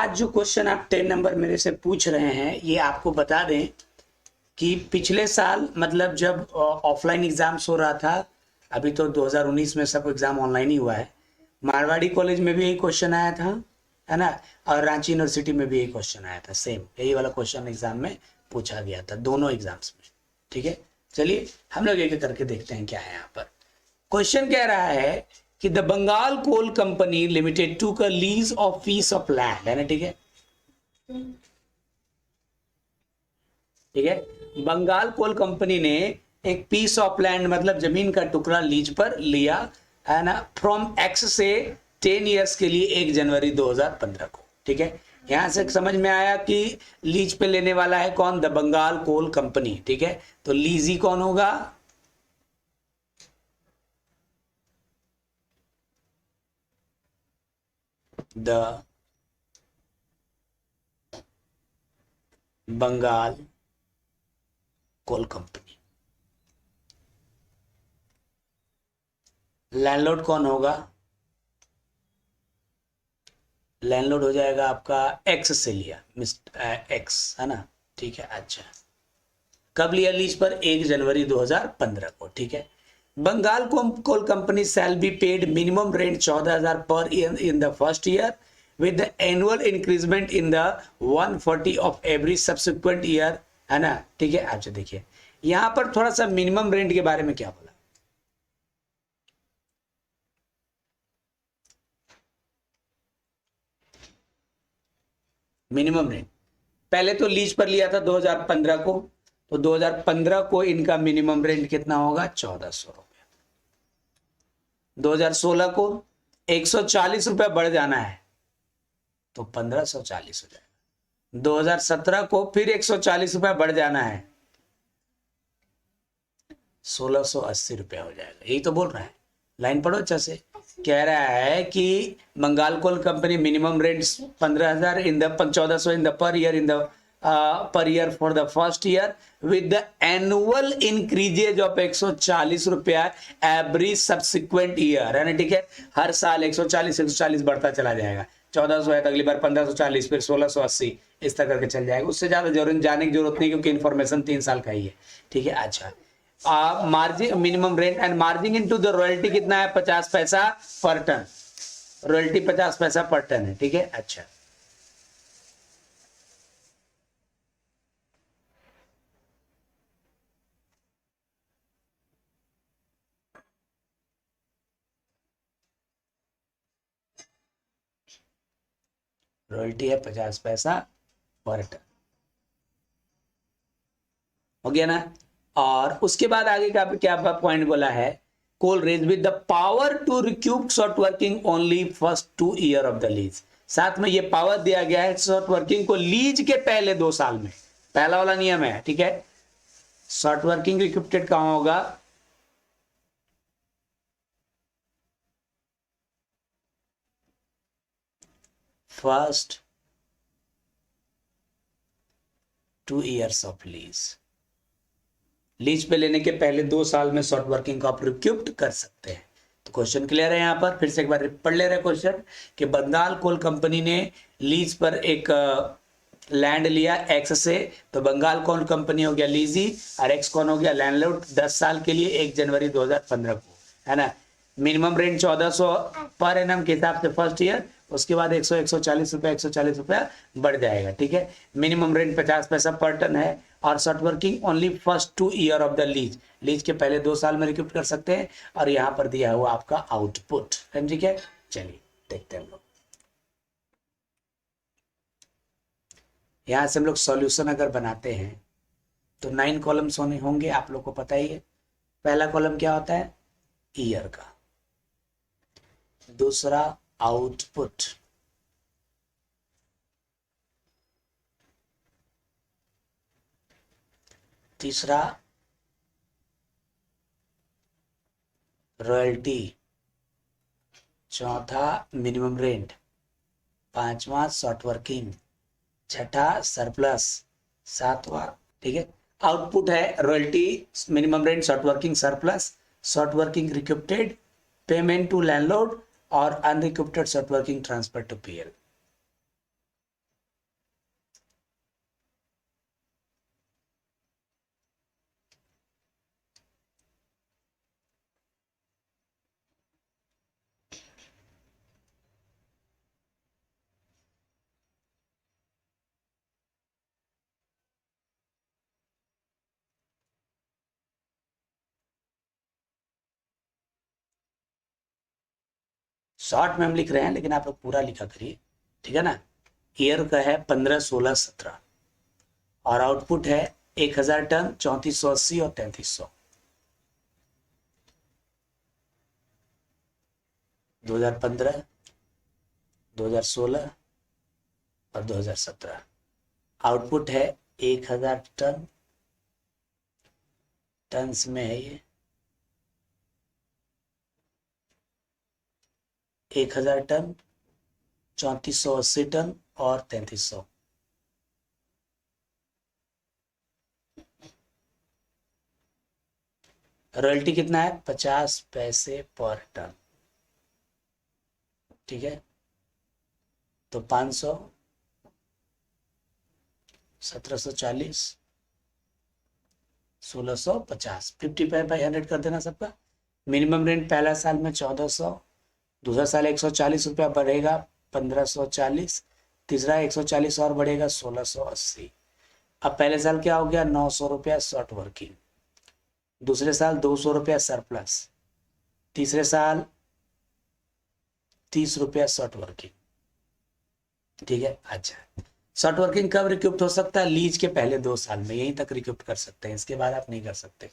आज जो क्वेश्चन आप 10 नंबर मेरे से पूछ रहे हैं, ये आपको बता दें कि पिछले साल मतलब जब ऑफलाइन एग्जाम्स हो रहा था, अभी तो 2019 में सब एग्जाम ऑनलाइन ही हुआ है, मारवाड़ी कॉलेज में भी यही क्वेश्चन आया था, है ना, और रांची यूनिवर्सिटी में भी यही क्वेश्चन आया था, सेम यही वाला क्वेश्चन एग्जाम में पूछा गया था दोनों एग्जाम्स में। ठीक है, चलिए हम लोग एक एक करके देखते हैं क्या है यहाँ पर। क्वेश्चन कह रहा है कि the Bengal coal company limited to का lease of piece of land, है ना, ठीक है, ठीक है, बंगाल कोल कंपनी ने एक पीस ऑफ लैंड मतलब जमीन का टुकड़ा लीज पर लिया, है ना, फ्रॉम एक्स से 10 ईयर्स के लिए 1 जनवरी 2015 को। ठीक है, यहां से समझ में आया कि लीज पे लेने वाला है कौन, द बंगाल कोल कंपनी। ठीक है, तो लीजी कौन होगा, the Bengal coal company. Landlord कौन होगा, लैंडलॉर्ड हो जाएगा आपका एक्स से लिया, मिस्टर एक्स, है ना, ठीक है। अच्छा, कब लिया लीज पर, 1 जनवरी 2015 को। ठीक है, Bengal coal company shall be paid minimum rent 14,000 per year in the first year with the annual increment in the 140 of every subsequent year, है ना, ठीक है। अच्छा देखिए यहां पर थोड़ा सा मिनिमम रेंट के बारे में क्या बोला, मिनिमम रेंट पहले तो लीज पर लिया था 2015 को, तो 2015 को इनका मिनिमम रेंट कितना होगा, 1400 रुपया। 2016 को 140 रुपया बढ़ जाना है तो 1540 हो जाएगा। 2017 को फिर 140 रुपया बढ़ जाना है, 1680 रुपया हो जाएगा। यही तो बोल रहा है, लाइन पढ़ो अच्छा से। कह रहा है कि Bengal coal company minimum rent 15,000 in the 1400 in the per year in the per year for the first year with the annual increases of 140 रुपया एवरी सब्सिक्वेंट ईयर, है ना, ठीक है। हर साल 140 बढ़ता चला जाएगा, 1400 है तो अगली बार 1540, फिर 1680, इस तरह करके चल जाएगा। उससे ज्यादा जरूरत जाने की जरूरत नहीं क्योंकि इन्फॉर्मेशन 3 साल का ही है। ठीक है, अच्छा, margin minimum rent and margin into the royalty कितना है, 50 पैसा पर टन, रॉयल्टी 50 पैसा पर टन है। ठीक है, अच्छा, रॉयल्टी है 50 पैसा पर टन, हो गया ना। और उसके बाद आगे का क्या पॉइंट बोला है, coal range with the power to recoup short working only first 2 year of the lease. साथ में ये पावर दिया गया है शॉर्ट वर्किंग को लीज के पहले 2 साल में, पहला वाला नियम है। ठीक है, शॉर्ट वर्किंग रिक्यूप्टेड कहां होगा, first 2 years of lease, lease पे लेने के पहले 2 साल में शॉर्ट वर्किंग को आप रिक्यूप्ट कर सकते हैं। तो क्वेश्चन क्लियर है। यहां पर फिर से एक बार पढ़ ले रहे क्वेश्चन कि बंगाल कोल कंपनी ने लीज पर एक लैंड लिया एक्स से, तो बंगाल कोल कंपनी हो गया लीजी और एक्स कौन हो गया, लैंडलॉर्ड, 10 साल के लिए 1 जनवरी 2015 को, है ना। मिनिमम रेंट 1400 पर एनम के हिसाब से फर्स्ट ईयर, उसके बाद 140 रुपया बढ़ जाएगा। ठीक है, मिनिमम रेंट 50 पैसा पर टन है और short working only first 2 year of the lease, lease के पहले 2 साल में रिक्यूप कर सकते हैं। और यहाँ पर दिया हुआ आपका आउटपुट, ठीक है। चलिए देखते हैं हम लोग, यहाँ से हम लोग सॉल्यूशन अगर बनाते हैं तो 9 कॉलम्स होंगे, आप लोग को पता ही है। पहला कॉलम क्या होता है, ईयर का, दूसरा आउटपुट, तीसरा रॉयल्टी, चौथा मिनिमम रेंट, पांचवा शॉर्ट वर्किंग, छठा सरप्लस, सातवां, ठीक है। आउटपुट है royalty, minimum rent, short working, surplus, short working recouped, payment to landlord और unrecouped short working transfer to PL. Short में हम लिख रहे हैं, लेकिन आप लोग पूरा लिखा करिए, ठीक है ना। ईयर का है 15, 16, 17 और आउटपुट है 1000 टन, 3480 और 3300। 2015, 2016 और 2017 आउटपुट है 1000 टन, टन्स में है ये 1000 टन, 3480 टन और 3300। रॉयल्टी कितना है? 50 पैसे पर टन, ठीक है। तो 500, 1740, 1650, 50/100 कर देना सबका। मिनिमम रेंट पहला साल में 1400, दूसरा साल 140 रुपया बढ़ेगा 1540, तीसरा 140 और बढ़ेगा 1680। अब पहले साल क्या हो गया? 900 रुपया शॉर्ट वर्किंग, दूसरे साल 200 रुपया सरप्लस, तीसरे साल 30 रुपया शॉर्ट वर्किंग, ठीक है। अच्छा, शॉर्ट वर्किंग कब रिक्यूप्ट हो सकता है? लीज के पहले 2 साल में, यहीं तक रिक्यूप्ट कर सकते हैं, इसके बाद आप नहीं कर सकते।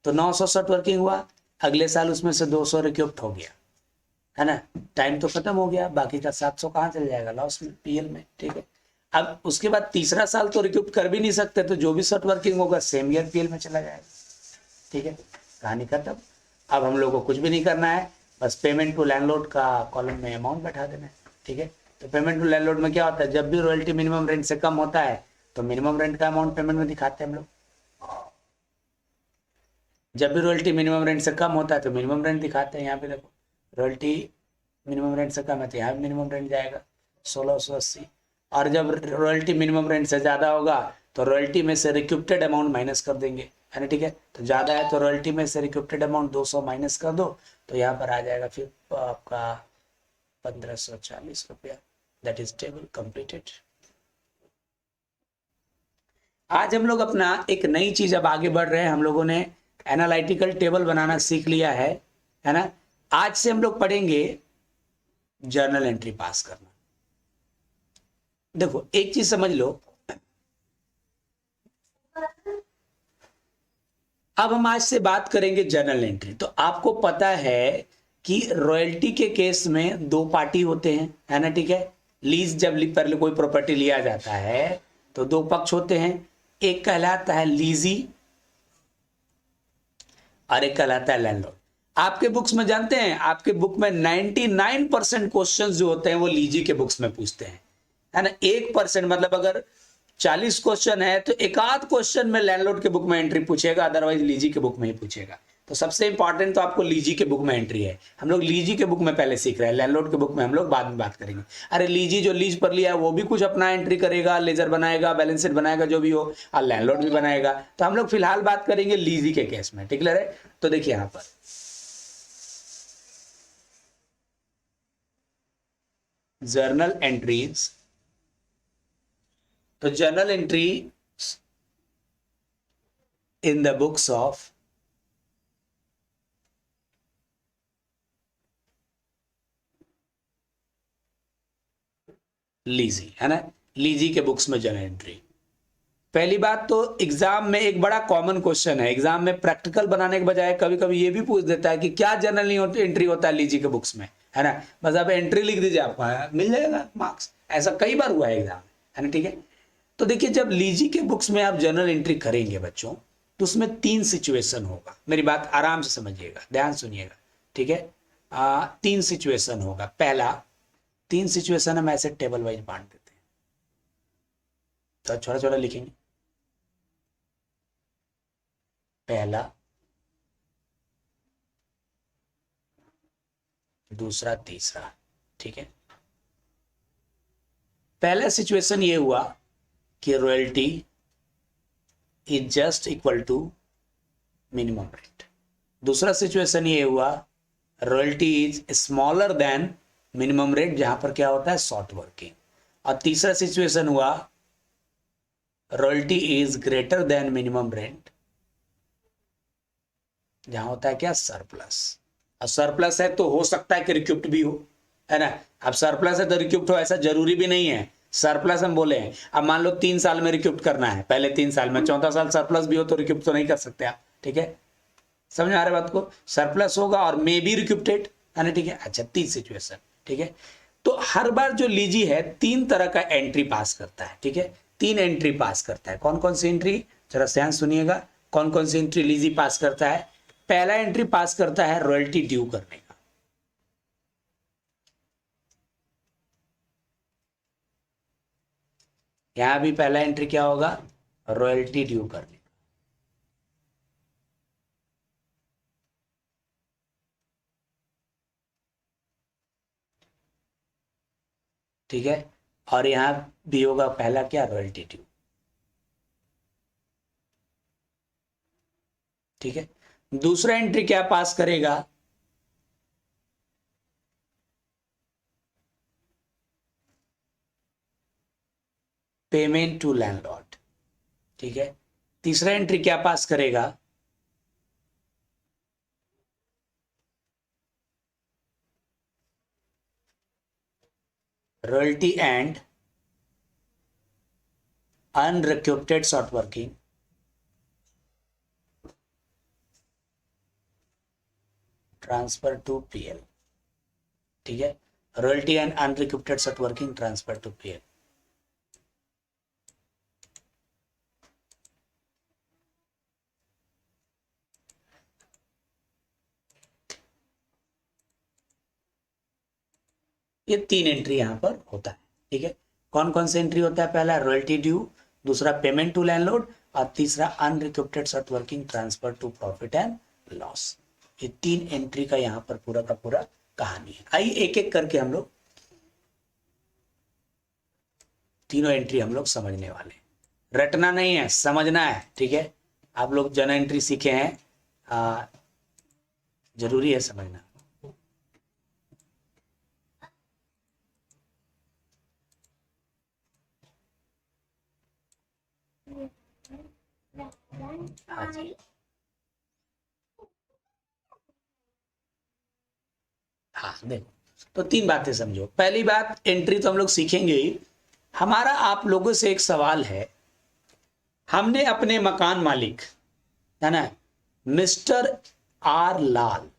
तो 900 शॉर्ट वर्किंग हुआ, अगले साल उसमें से 200 रिक्यूप्ट हो गया, है ना। टाइम तो खत्म हो गया, बाकी का 700 कहाँ चल जाएगा? लॉस में, पीएल में, ठीक है। अब उसके बाद तीसरा साल तो रिक्यूप्ट कर भी नहीं सकते, तो जो भी शॉर्ट वर्किंग होगा सेम ईयर पीएल में चला जाएगा, ठीक है। कहानी खत्म। अब हम लोग को कुछ भी नहीं करना है, बस पेमेंट टू लैंडलॉर्ड का कॉलम में अमाउंट बैठा देना है, ठीक है। तो पेमेंट टू लैंडलॉर्ड में क्या होता है? जब भी रॉयल्टी मिनिमम रेंट से कम होता है तो मिनिमम रेंट का अमाउंट पेमेंट में दिखाते हैं हम लोग। जब भी रॉयल्टी मिनिमम रेंट से कम होता है तो मिनिमम रेंट दिखाते हैं। यहाँ पे देखो, रॉयल्टी मिनिमम रेंट से कम है तो यहाँ भी मिनिमम रेंट जाएगा 1680। और जब रॉयल्टी मिनिमम रेंट से ज़्यादा होगा तो रॉयल्टी में से रिक्यूप्टेड अमाउंट माइनस कर देंगे, है ना, ठीक है। तो ज़्यादा है तो रॉयल्टी में से रिक्यूप्टेड अमाउंट 200 माइनस कर दो, तो यहाँ पर आ जाएगा फिर आपका 1540 रुपया। That is table completed. आज हम लोग अपना एक नई चीज अब आगे बढ़ रहे हैं। हम लोगों ने एनालिटिकल टेबल बनाना सीख लिया है ना। आज से हम लोग पढ़ेंगे जर्नल एंट्री पास करना। देखो एक चीज समझ लो, अब हम आज से बात करेंगे जर्नल एंट्री। तो आपको पता है कि रॉयल्टी के केस में 2 पार्टी होते हैं, है ना, ठीक है। लीज जब पर कोई प्रॉपर्टी लिया जाता है तो 2 पक्ष होते हैं, एक कहलाता है लीजी और एक कहलाता है लैंडलॉर्ड। आपके बुक्स में जानते हैं, आपके बुक में 99% क्वेश्चंस जो होते हैं वो लीजी के बुक्स में पूछते हैं, है ना। 1% मतलब अगर 40 क्वेश्चन है तो एक आध क्वेश्चन में लैंडलॉर्ड के बुक में एंट्री पूछेगा, अदरवाइज लीजी के बुक में ही पूछेगा। तो सबसे इंपॉर्टेंट तो आपको लीजी के बुक में एंट्री है। हम लोग लीजी के बुक में पहले सीख रहे हैं, लैंडलॉर्ड के बुक में हम लोग बाद में बात करेंगे। अरे लीजी जो लीज पर लिया है वो भी कुछ अपना एंट्री करेगा, लेजर बनाएगा, बैलेंस शीट बनाएगा, जो भी हो, और लैंडलॉर्ड भी बनाएगा। तो हम लोग फिलहाल बात करेंगे लीजी के केस में, ठीक है। तो देखिए यहां पर जर्नल एंट्रीज, तो journal entry in the books of lessee, है ना। लीजी के बुक्स में जर्नल एंट्री, पहली बात तो एग्जाम में एक बड़ा कॉमन क्वेश्चन है। एग्जाम में प्रैक्टिकल बनाने के बजाय कभी कभी ये भी पूछ देता है कि क्या जर्नल एंट्री होता है लीजी के बुक्स में, है ना। बस आप एंट्री लिख दीजिए, आपको मिल जाएगा मार्क्स। ऐसा कई बार हुआ है एग्जाम में, है ना, ठीक है। तो देखिए जब लीजी के बुक्स में आप जर्नल एंट्री करेंगे बच्चों, तो उसमें 3 सिचुएशन होगा। मेरी बात आराम से समझिएगा, ध्यान सुनिएगा, ठीक है। 3 सिचुएशन होगा। पहला 3 सिचुएशन हम ऐसे टेबल वाइज बांट देते हैं, तो छोटा छोटा लिखेंगे। पहला, दूसरा, तीसरा, ठीक है। पहला सिचुएशन ये हुआ कि royalty is just equal to minimum rate. दूसरा सिचुएशन ये हुआ royalty is smaller than minimum rate, जहां पर क्या होता है शॉर्ट वर्किंग। और तीसरा सिचुएशन हुआ royalty is greater than minimum rent, जहां होता है क्या सरप्लस। और सरप्लस है तो हो सकता है कि रिक्यूप्ट भी हो, है ना। अब सरप्लस है तो रिक्यूप्ट हो ऐसा जरूरी भी नहीं है, सरप्लस हम बोले हैं। अब मान लो 3 साल में रिक्यूप्ट करना है, पहले 3 साल में, चौथा साल सरप्लस भी हो तो रिक्यूप्ट तो नहीं कर सकते आप, ठीक है। समझ आ रहा है बात को, सरप्लस होगा और मे बी रिक्यूप्टेड, है ना, ठीक है। अच्छा 3 सिचुएशन, ठीक है। तो हर बार जो लीजी है 3 तरह का एंट्री पास करता है, ठीक है, 3 एंट्री पास करता है। कौन कौन सी एंट्री, जरा ध्यान सुनिएगा, कौन कौन सी एंट्री लीजी पास करता है। पहला एंट्री पास करता है रॉयल्टी ड्यू करने का, यहां भी पहला एंट्री क्या होगा, रॉयल्टी ड्यू करने, ठीक है। और यहां भी होगा पहला क्या, रॉयल्टी ड्यू, ठीक है। दूसरा एंट्री क्या पास करेगा, पेमेंट टू लैंडलॉर्ड, ठीक है। तीसरा एंट्री क्या पास करेगा, royalty and unrecouped short working transfer to PL, ठीक है। Royalty and unrecouped short working transfer to PL. ये 3 एंट्री यहां पर होता है, ठीक है। कौन कौन से एंट्री होता है, पहला रॉयल्टी ड्यू, दूसरा पेमेंट टू लैंडलॉर्ड, और तीसरा unrecouped short working transfer to profit and loss. ये 3 एंट्री का यहां पर पूरा का पूरा कहानी है। आइए एक एक करके हम लोग तीनों एंट्री हम लोग समझने वाले हैं। रटना नहीं है, समझना है, ठीक है। आप लोग जन एंट्री सीखे हैं, जरूरी है समझना। हाँ जी, हाँ देखो, तो 3 बातें समझो। पहली बात, एंट्री तो हम लोग सीखेंगे ही। हमारा आप लोगों से एक सवाल है, हमने अपने मकान मालिक, है ना, मिस्टर आर लाल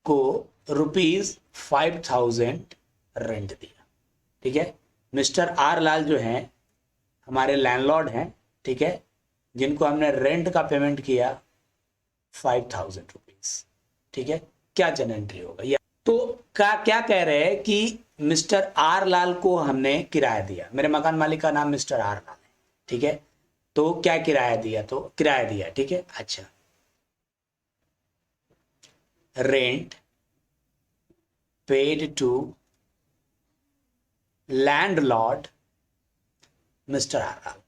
को ₹5,000 रेंट दिया, ठीक है। मिस्टर आर लाल जो हैं हमारे लैंडलॉर्ड हैं, ठीक है, जिनको हमने रेंट का पेमेंट किया ₹5,000, ठीक है। क्या जन एंट्री होगा, या तो क्या कह रहे हैं कि मिस्टर आर लाल को हमने किराया दिया, मेरे मकान मालिक का नाम मिस्टर आर लाल है, ठीक है। तो क्या किराया दिया, तो किराया दिया, ठीक है। अच्छा, rent paid to landlord mister R Lal.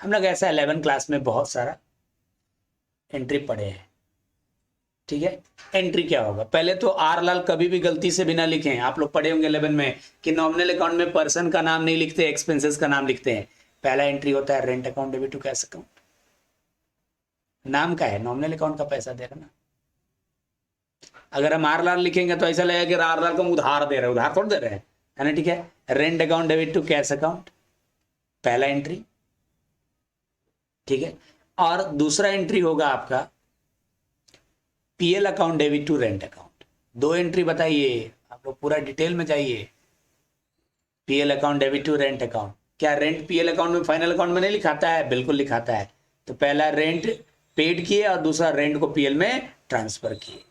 हम लोग ऐसा 11 क्लास में बहुत सारा एंट्री पढ़े हैं, ठीक है। एंट्री क्या होगा, पहले तो आर लाल कभी भी गलती से बिना लिखे, आप लोग पढ़े होंगे 11 में कि नॉमिनल अकाउंट में पर्सन का नाम नहीं लिखते, एक्सपेंसेस का नाम लिखते हैं। पहला एंट्री होता है rent account debit to cash account, नाम का है, नॉमिनल अकाउंट का पैसा दे रहा ना। अगर हम आर लाल लिखेंगे तो ऐसा लगेगा कि आर लाल को हम उधार दे रहे हैं, उधार थोड़ा दे रहे हैं, है ना, ठीक है। Rent account debit to cash account, पहला एंट्री, ठीक है। और दूसरा एंट्री होगा आपका PL account debit to rent account. 2 entry बताइए, आप लोग पूरा डिटेल में जाइए। PL account debit to rent account, क्या रेंट पीएल अकाउंट में फाइनल अकाउंट में नहीं लिखाता है, बिल्कुल लिखाता है। तो पहला रेंट पेड किए और दूसरा रेंट को पीएल में ट्रांसफर किए,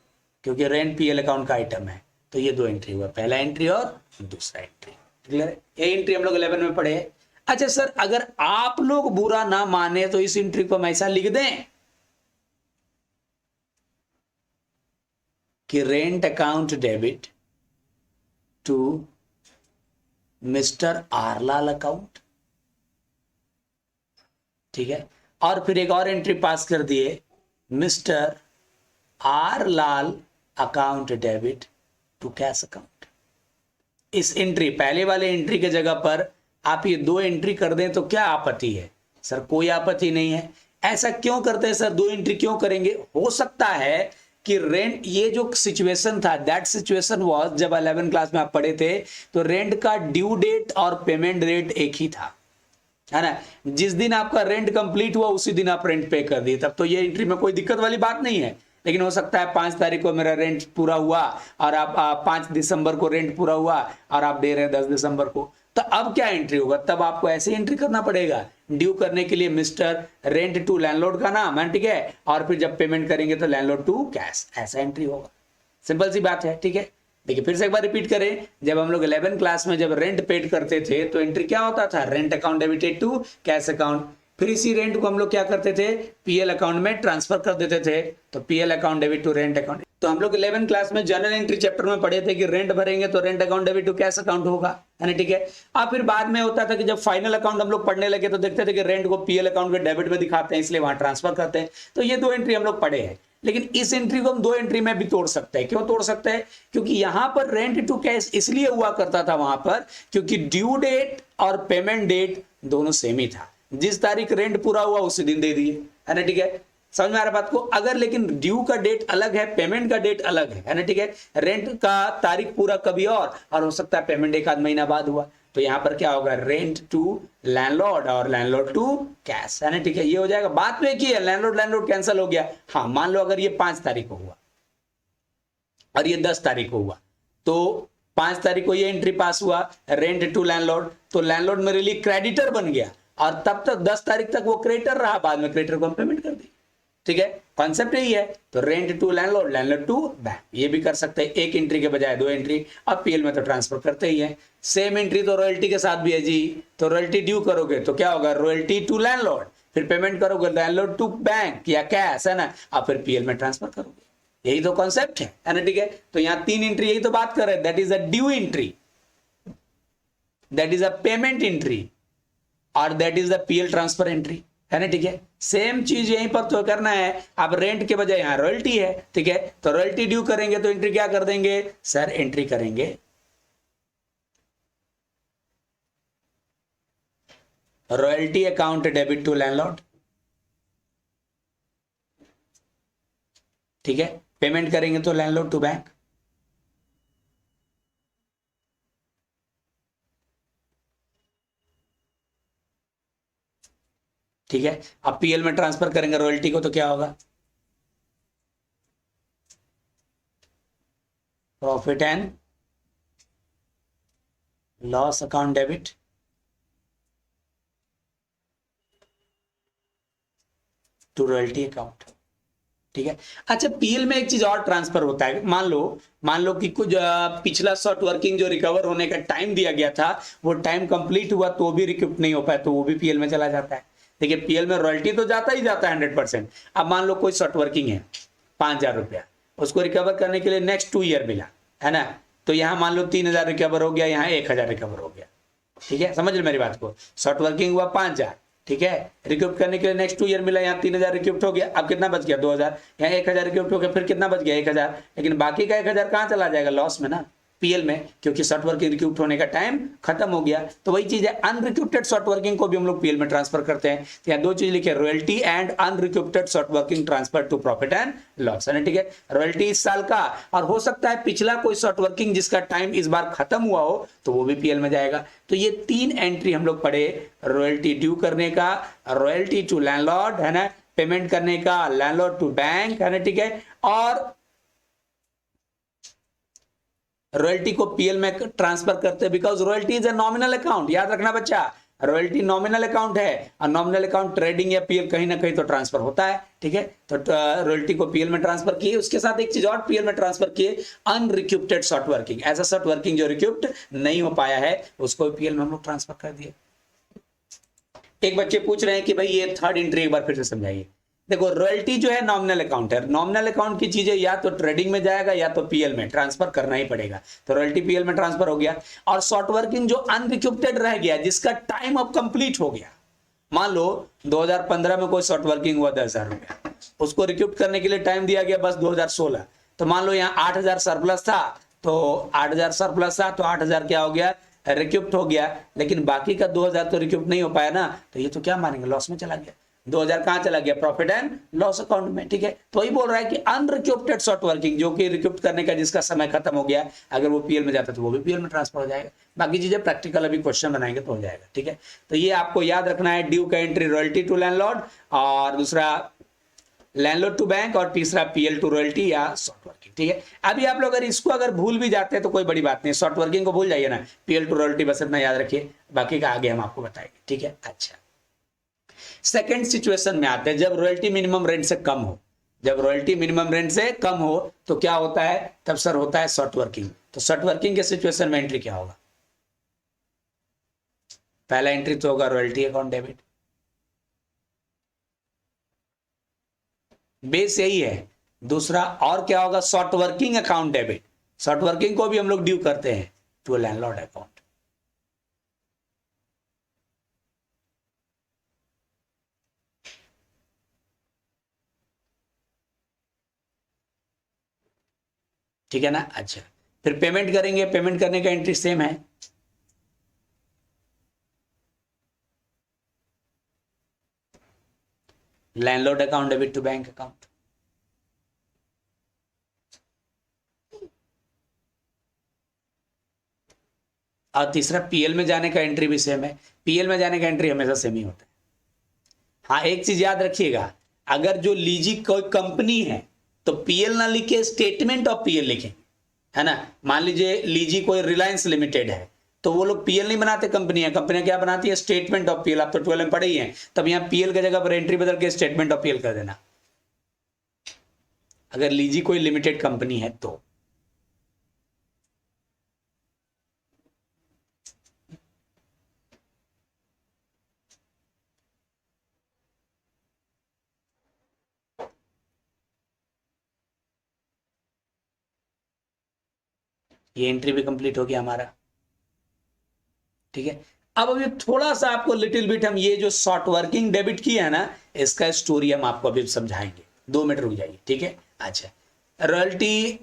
क्योंकि रेंट पीएल अकाउंट का आइटम है। तो ये 2 एंट्री हुआ, पहला एंट्री और दूसरा एंट्री, क्लियर है। ये एंट्री हम लोग 11 में पढ़े। अच्छा सर, अगर आप लोग बुरा ना माने तो इस एंट्री को हम ऐसा लिख दें कि rent account debit to mister R Lal account, ठीक है। और फिर एक और एंट्री पास कर दिए, mister R Lal account debit to cash account. इस एंट्री, पहले वाले एंट्री के जगह पर आप ये 2 एंट्री कर दें तो क्या आपत्ति है, सर कोई आपत्ति नहीं है। ऐसा क्यों करते हैं सर, 2 एंट्री क्यों करेंगे, हो सकता है कि रेंट, ये जो सिचुएशन था, दैट सिचुएशन वाज जब 11 क्लास में आप पढ़े थे तो रेंट का ड्यू डेट और पेमेंट डेट एक ही था, है ना। जिस दिन आपका रेंट कंप्लीट हुआ उसी दिन आप रेंट पे कर दिए, तब तो ये एंट्री में कोई दिक्कत वाली बात नहीं है। लेकिन हो सकता है 5 तारीख को मेरा रेंट पूरा हुआ और आप 5 दिसंबर को रेंट पूरा हुआ और आप दे रहे हैं 10 दिसंबर को, तो अब क्या एंट्री होगा, तब आपको ऐसे एंट्री करना पड़ेगा। ड्यू करने के लिए मिस्टर रेंट टू लैंडलॉर्ड का नाम है, ठीक है, और फिर जब पेमेंट करेंगे तो लैंडलॉर्ड टू कैश, ऐसा एंट्री होगा। सिंपल सी बात है, ठीक है। देखिए फिर से एक बार रिपीट करें, जब हम लोग 11 क्लास में जब रेंट पेड करते थे तो एंट्री क्या होता था, rent account debited to cash account. फिर इसी रेंट को हम लोग क्या करते थे, पीएल अकाउंट में ट्रांसफर कर देते थे, तो PL account debit to rent account. तो हम लोग 11 क्लास में जनरल एंट्री चैप्टर में पढ़े थे कि रेंट भरेंगे तो rent account debit to cash account होगा, है ना, ठीक है। अब फिर बाद में होता था कि जब फाइनल अकाउंट हम लोग पढ़ने लगे तो देखते थे कि रेंट को पीएल अकाउंट के डेबिट में दिखाते हैं, इसलिए वहां ट्रांसफर करते हैं। तो ये 2 एंट्री हम लोग पढ़े हैं, लेकिन इस एंट्री को हम 2 एंट्री में भी तोड़ सकते हैं। क्यों तोड़ सकते हैं, क्योंकि यहां पर रेंट टू कैश इसलिए हुआ करता था वहां पर क्योंकि ड्यू डेट और पेमेंट डेट दोनों सेम ही था। जिस तारीख रेंट पूरा हुआ उसी दिन दे दिए, है ना, ठीक है। समझ में आ रहा बात को। अगर लेकिन ड्यू का डेट अलग है, पेमेंट का डेट अलग है ना, ठीक है, रेंट का तारीख पूरा कभी और हो सकता है पेमेंट एक आध महीना बाद हुआ, तो यहां पर क्या होगा, रेंट टू लैंडलॉर्ड और लैंडलॉर्ड टू कैश, है ना, ठीक है। ये हो जाएगा, बात में की है, लैंडलॉर्ड कैंसिल हो गया। हाँ, मान लो अगर ये 5 तारीख को हुआ और ये 10 तारीख को हुआ, तो 5 तारीख को ये एंट्री पास हुआ रेंट टू लैंडलॉर्ड, तो लैंडलॉर्ड मेरे लिए क्रेडिटर बन गया और तब तक 10 तारीख तक वो क्रेडिटर रहा, बाद में क्रेडिटर को हम पेमेंट कर दी, ठीक है। कॉन्सेप्ट यही है। तो rent to landlord, landlord to bank, ये भी कर सकते हैं, एक एंट्री के बजाय 2 एंट्री। अब पीएल में तो ट्रांसफर करते ही है। सेम एंट्री तो रॉयल्टी के साथ भी है जी, तो रॉयल्टी ड्यू करोगे तो क्या होगा, रॉयल्टी टू लैंडलॉर्ड, फिर पेमेंट करोगे लैंडलॉर्ड टू बैंक या कैश, है ना, अब फिर पीएल में ट्रांसफर करोगे। यही तो कॉन्सेप्ट है ना, ठीक है। तो यहाँ 3 एंट्री, यही तो बात कर रहे हैं, that is a due entry, that is a payment entry और that is the PL transfer entry, है ना, ठीक है। सेम चीज यहीं पर तो करना है। अब रेंट के बजाय यहाँ रॉयल्टी है, ठीक है, तो रॉयल्टी ड्यू करेंगे तो एंट्री क्या कर देंगे सर, एंट्री करेंगे royalty account debit to landlord, ठीक है। पेमेंट करेंगे तो लैंडलॉर्ड टू बैंक, ठीक है। अब पीएल में ट्रांसफर करेंगे रॉयल्टी को तो क्या होगा, profit and loss account debit to royalty account, ठीक है। अच्छा, पीएल में एक चीज और ट्रांसफर होता है। मान लो कि कुछ पिछला शॉर्ट वर्किंग जो रिकवर होने का टाइम दिया गया था वो टाइम कंप्लीट हुआ तो भी रिक्यूप नहीं हो पाया, तो वो भी पीएल में चला जाता है। देखिए पीएल में रॉयल्टी तो जाता ही जाता है 100%। अब मान लो कोई शॉर्ट वर्किंग है 5,000 रुपया, उसको रिकवर करने के लिए नेक्स्ट 2 ईयर मिला, है ना, तो यहाँ मान लो 3,000 रिकवर हो गया, यहाँ 1,000 रिकवर हो गया, ठीक है। समझ लो मेरी बात को, शॉर्ट वर्किंग हुआ 5,000, ठीक है, रिक्यूप करने के लिए नेक्स्ट 2 ईयर मिला, यहाँ 3,000 रिक्यूप्ट हो गया, अब कितना बच गया 2,000, यहाँ 1,000 रिक्यूप्ट हो गया, फिर कितना बच गया 1,000, लेकिन बाकी का 1,000 कहाँ चला जाएगा, लॉस में ना, पीएल में, क्योंकि शॉर्ट वर्किंग रिक्यूप्ट होने का टाइम खत्म हो गया। तो वही चीज है, अनरिक्यूप्टेड शॉर्ट वर्किंग को भी हम लोग पीएल में ट्रांसफर करते हैं। तो यहाँ 2 चीज लिखे, royalty and unrecouped short working transfer to profit and loss, है ना, ठीक है। रॉयल्टी इस साल का, और हो सकता है पिछला कोई शॉर्ट वर्किंग जिसका टाइम इस बार खत्म हुआ हो तो वो भी पीएल में जाएगा। तो ये 3 एंट्री हम लोग पढ़े, रॉयल्टी ड्यू करने का, रॉयल्टी टू लैंडलॉर्ड, है ना, पेमेंट करने का लैंडलॉर्ड टू बैंक, है ना, ठीक है, और रॉयल्टी को पीएल में ट्रांसफर करते हैं, because royalty is a nominal account. याद रखना बच्चा, रॉयल्टी नॉमिनल अकाउंट है और नॉमिनल अकाउंट ट्रेडिंग या पीएल कहीं ना कहीं तो ट्रांसफर होता है, ठीक है। तो रॉयल्टी को पीएल में ट्रांसफर किए, उसके साथ एक चीज और पीएल में ट्रांसफर किए, अनरिक्यूप्टेड शॉर्ट वर्किंग, ऐसा शॉर्ट वर्किंग जो रिक्यूप्ट नहीं हो पाया है उसको पीएल में हम लोग ट्रांसफर कर दिए। एक बच्चे पूछ रहे हैं कि भाई ये 3rd एंट्री एक बार फिर से समझाइए। देखो रॉयल्टी जो है नॉमिनल अकाउंट है, नॉमिनल अकाउंट की चीजें या तो ट्रेडिंग में जाएगा या तो पीएल में ट्रांसफर करना ही पड़ेगा, तो रॉयल्टी पीएल में ट्रांसफर हो गया। और शॉर्ट वर्किंग जो अनरिक्यूप्टेड रह गया, जिसका टाइम अब कंप्लीट हो गया, मान लो 2015 में कोई शॉर्ट वर्किंग हुआ 10,000 रुपया, उसको रिक्यूप्ट करने के लिए टाइम दिया गया बस 2016, तो मान लो यहाँ 8,000 सरप्लस था, तो 8,000 सरप्लस था तो 8,000 क्या हो गया, रिक्यूप्ट हो गया, लेकिन बाकी का 2,000 तो रिक्यूप्ट नहीं हो पाया ना, तो ये तो क्या मानेंगे, लॉस में चला गया। 2000 कहाँ चला गया, प्रॉफिट एंड लॉस अकाउंट में, ठीक है। तो वही बोल रहा है कि अनरिक्यूप्टेड शॉर्ट वर्किंग, जो कि रिक्यूप्ट करने का जिसका समय खत्म हो गया, अगर वो पीएल में जाता है तो वो भी पीएल में ट्रांसफर हो जाएगा। बाकी चीजें प्रैक्टिकल अभी क्वेश्चन बनाएंगे तो हो जाएगा, ठीक है। तो ये आपको याद रखना है, ड्यू का एंट्री रॉयल्टी टू लैंडलॉर्ड, और दूसरा लैंडलॉर्ड टू बैंक, और तीसरा पीएल टू रॉयल्टी या शॉर्ट वर्किंग, ठीक है। अभी आप लोग अगर इसको अगर भूल भी जाते हैं तो कोई बड़ी बात नहीं, शॉर्ट वर्किंग को भूल जाइए ना, पीएल टू रॉयल्टी बस इतना याद रखिए, बाकी का आगे हम आपको बताएंगे, ठीक है। अच्छा, सेकेंड सिचुएशन में आते हैं, जब रॉयल्टी मिनिमम रेंट से कम हो, जब रॉयल्टी मिनिमम रेंट से कम हो तो क्या होता है, तब सर होता है शॉर्ट वर्किंग। तो शॉर्ट वर्किंग के सिचुएशन में एंट्री क्या होगा, पहला एंट्री तो होगा रॉयल्टी अकाउंट डेबिट, बेस यही है। दूसरा और क्या होगा, short working account debit, short working को भी हम लोग ड्यू करते हैं टू लैंडलॉर्ड अकाउंट। ठीक है ना। अच्छा, फिर पेमेंट करेंगे, पेमेंट करने का एंट्री सेम है, landlord account debit to bank account. और तीसरा पीएल में जाने का एंट्री भी सेम है, पीएल में जाने का एंट्री हमेशा सेम ही होता है। हाँ, एक चीज याद रखिएगा, अगर जो लीजी कोई कंपनी है तो पीएल ना लिखे, स्टेटमेंट ऑफ पीएल लिखें, है ना। मान लीजिए लीजी कोई रिलायंस लिमिटेड है, तो वो लोग पीएल नहीं बनाते, कंपनियां क्या बनाती है, स्टेटमेंट ऑफ पीएल। आप तो 12 में पढ़े ही हैं, तब यहाँ पीएल की जगह पर एंट्री बदल के स्टेटमेंट ऑफ पीएल कर देना, अगर लीजी कोई लिमिटेड कंपनी है तो। ये एंट्री भी कंप्लीट हो गया हमारा, ठीक है। अब अभी थोड़ा सा आपको लिटिल बिट हम ये जो शॉर्ट वर्किंग डेबिट की है ना, इसका स्टोरी हम आपको अभी समझाएंगे, 2 मिनट रुक जाइए, ठीक है। अच्छा, रॉयल्टी,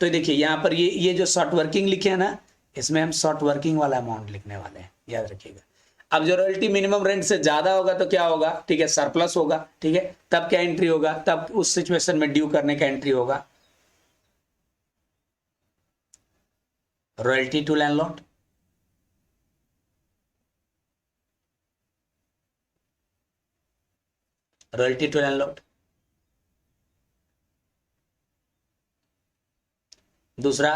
तो देखिए यहां पर ये जो शॉर्ट वर्किंग लिखे हैं ना, इसमें हम शॉर्ट वर्किंग वाला अमाउंट लिखने वाले हैं, याद रखिएगा। अब जो रॉयल्टी मिनिमम रेंट से ज्यादा होगा तो क्या होगा, ठीक है, सरप्लस होगा, ठीक है। तब क्या एंट्री होगा, तब उस सिचुएशन में ड्यू करने का एंट्री होगा royalty to landlord, royalty to landlord. दूसरा,